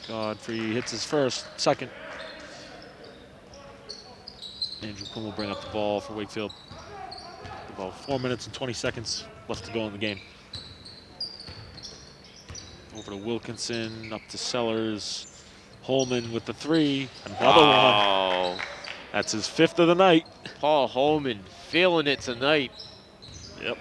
Godfrey hits his first, second. Andrew Quinn will bring up the ball for Wakefield. About 4 minutes and 20 seconds left to go in the game. Over to Wilkinson, up to Sellers. Holman with the three, another one. That's his fifth of the night. Paul Holman feeling it tonight. Yep.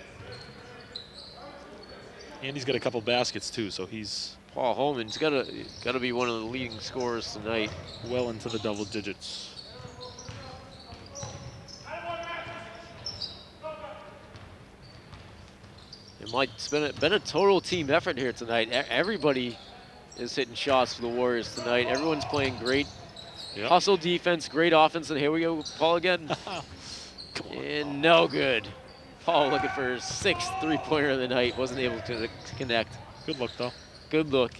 And he's got a couple baskets too, so he's Paul Holman's gotta be one of the leading scorers tonight. well into the double digits. It's been a total team effort here tonight. Everybody is hitting shots for the Warriors tonight. Everyone's playing great. Yep. Hustle defense, great offense, and here we go, Paul again. And no good. Paul looking for his 6th three-pointer of the night. Wasn't able to connect. Good look though. Good look.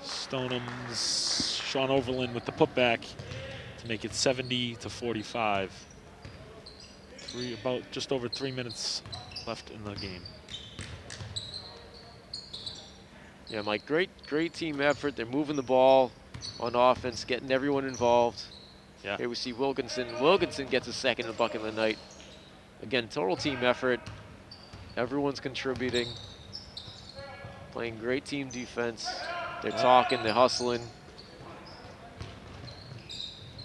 Stoneham's Sean Overland with the putback to make it 70 to 45. About just over 3 minutes left in the game. Yeah, Mike, great team effort. They're moving the ball on offense, getting everyone involved. Yeah. Here we see Wilkinson. Wilkinson gets his second bucket of the night. Again, total team effort. Everyone's contributing, playing great team defense. They're talking, they're hustling.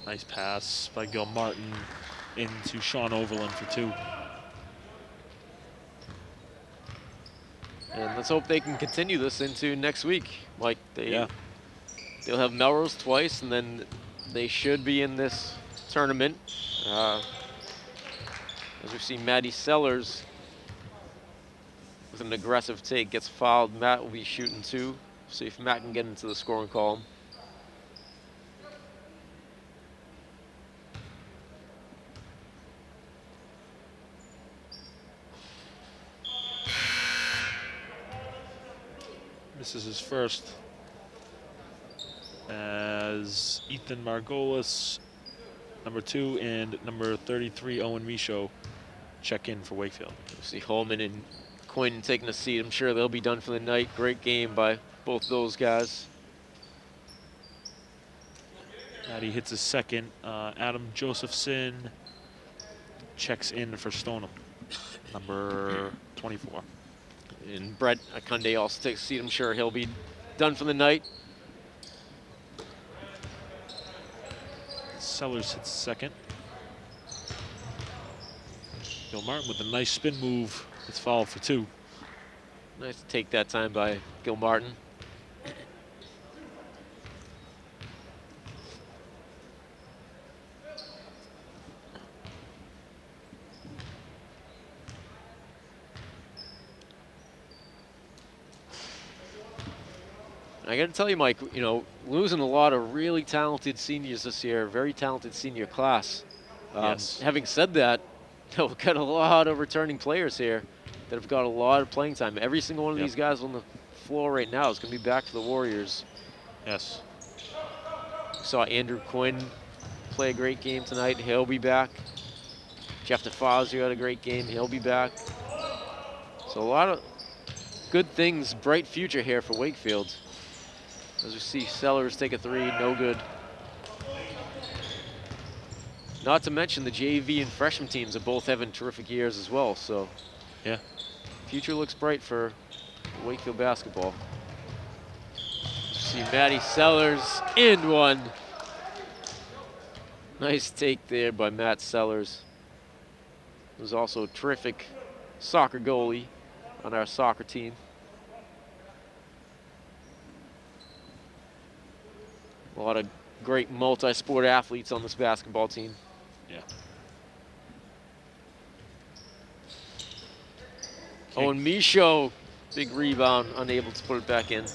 Nice pass by Gilmartin into Sean Overland for 2. And let's hope they can continue this into next week. Like they'll have Melrose twice, and then they should be in this tournament. As we see Maddie Sellers with an aggressive take, gets fouled. Matt will be shooting 2. See if Matt can get into the scoring column. This is his first, as Ethan Margolis, number 2, and number 33, Owen Michaud, check in for Wakefield. We see Holman and Quinn taking a seat. I'm sure they'll be done for the night. Great game by both those guys. Maddie hits his second. Adam Josephson checks in for Stoneham, number 24. And Brett Akunde also takes a seat. I'm sure he'll be done for the night. Sellers hits second. Gilmartin with a nice spin move. It's fouled for 2. Nice to take that time by Gilmartin. I got to tell you, Mike, you know, losing a lot of really talented seniors this year, very talented senior class. Yes. Having said that, we've got a lot of returning players here that have got a lot of playing time. Every single one of these guys on the floor right now is going to be back for the Warriors. Yes. We saw Andrew Quinn play a great game tonight. He'll be back. Jeff DeFazio had a great game. He'll be back. So a lot of good things, bright future here for Wakefield. As we see Sellers take a 3, no good. Not to mention the JV and freshman teams are both having terrific years as well. So yeah, future looks bright for Wakefield basketball. See Maddie Sellers in one. Nice take there by Matt Sellers. Who's also a terrific soccer goalie on our soccer team. A lot of great multi-sport athletes on this basketball team. Yeah. Oh, and Michaud, big rebound, unable to put it back in. It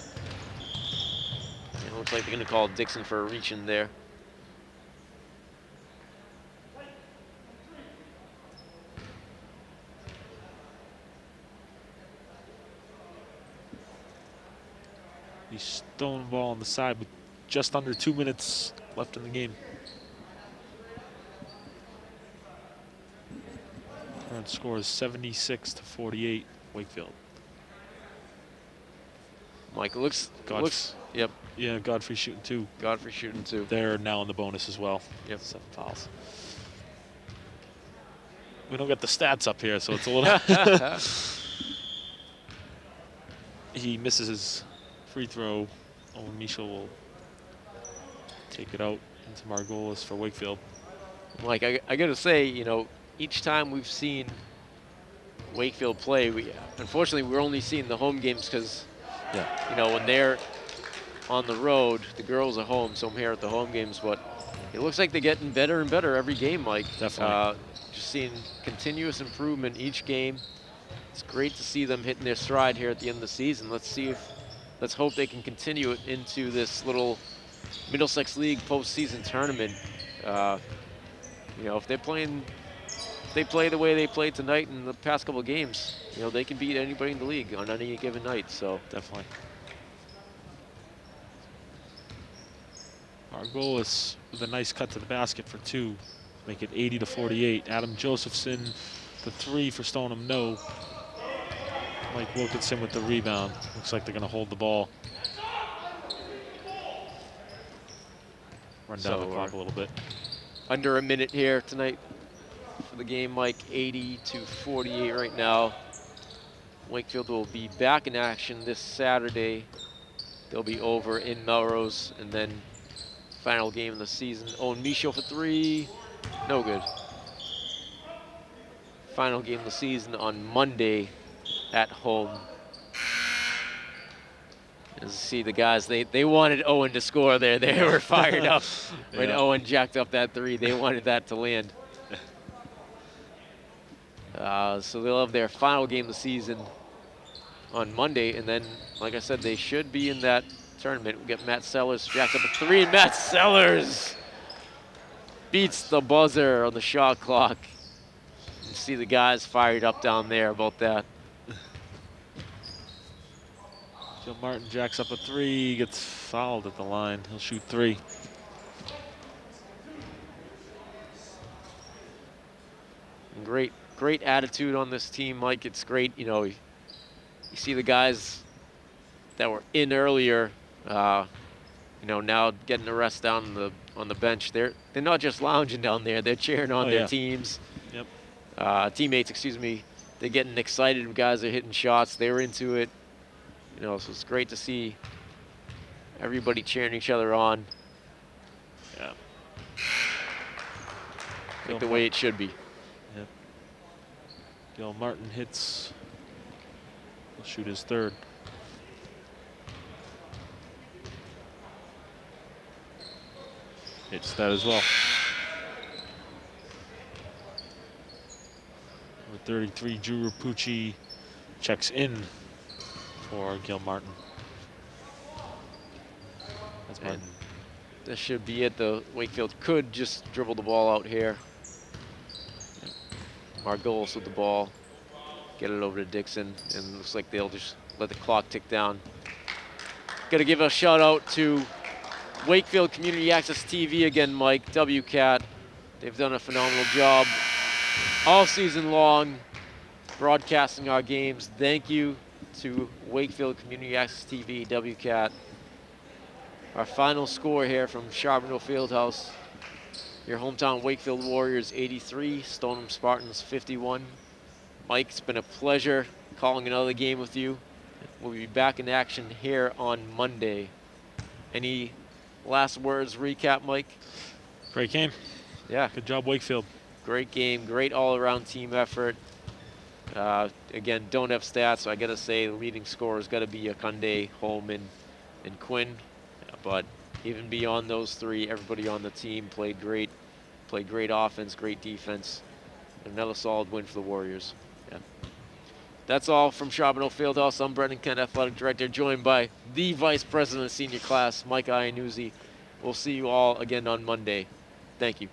looks like they're going to call Dixon for a reach in there. The Stone ball on the side with just under 2 minutes left in the game. Current score is 76-48, Wakefield. Mike, looks, yep. Yeah, Godfrey shooting 2. Godfrey shooting 2. They're now in the bonus as well. Yep. 7 fouls. We don't get the stats up here, so it's a little. He misses his free throw. Owen Michaud will take it out into Margolis for Wakefield. Mike, I got to say, you know, each time we've seen Wakefield play, unfortunately we're only seeing the home games because, you know, when they're on the road, the girls are home, so I'm here at the home games. But it looks like they're getting better and better every game, Mike. Definitely. Just seeing continuous improvement each game. It's great to see them hitting their stride here at the end of the season. Let's hope they can continue it into this little Middlesex League postseason tournament. You know, if they play the way they played tonight in the past couple of games, you know, they can beat anybody in the league on any given night. So definitely. Margolis with a nice cut to the basket for 2, make it 80-48. Adam Josephson, the 3 for Stoneham, no. Mike Wilkinson with the rebound. Looks like they're going to hold the ball. Run down the So clock a little bit. under a minute here tonight for the game, Mike. 80 to 48 right now. Wakefield will be back in action this Saturday. They'll be over in Melrose, and then final game of the season. Owen Michaud for three, no good. Final game of the season on Monday at home. As you see the guys, they wanted Owen to score there. They were fired up when Owen jacked up that three. They wanted that to land. So they'll have their final game of the season on Monday, and then, like I said, they should be in that tournament. We get Matt Sellers jacked up a three, and Matt Sellers beats the buzzer on the shot clock. You see the guys fired up down there about that. Joe Martin jacks up a three, gets fouled at the line. He'll shoot three. And great attitude on this team, Mike. It's great, you know, you see the guys that were in earlier, you know, now getting a rest down on the bench. They're not just lounging down there. They're cheering on their teams. Yep. Teammates, excuse me. They're getting excited. Guys are hitting shots. They're into it. You know, so it's great to see everybody cheering each other on. Yeah. Like the way it should be. Yep. Gil Martin hits. He'll shoot his third. Hits that as well. Number 33, Drew Rapucci checks in for Gil Martin. That's Martin. And this should be it. The Wakefield could just dribble the ball out here. Margolis with the ball. Get it over to Dixon, and it looks like they'll just let the clock tick down. Got to give a shout out to Wakefield Community Access TV again, Mike, WCAT. They've done a phenomenal job all season long broadcasting our games. Thank you to Wakefield Community Access TV, WCAT. Our final score here from Charbonneau Fieldhouse. Your hometown Wakefield Warriors 83, Stoneham Spartans 51. Mike, it's been a pleasure calling another game with you. We'll be back in action here on Monday. Any last words, recap, Mike? Great game. Yeah. Good job, Wakefield. Great game, great all-around team effort. Again, don't have stats, so I got to say the leading scorer has got to be Akunde, Holman, and Quinn. But even beyond those three, everybody on the team played great offense, great defense. Another solid win for the Warriors. Yeah. That's all from Charbonneau Fieldhouse. I'm Brendan Kent, Athletic Director, joined by the Vice President of Senior Class, Mike Iannuzzi. We'll see you all again on Monday. Thank you.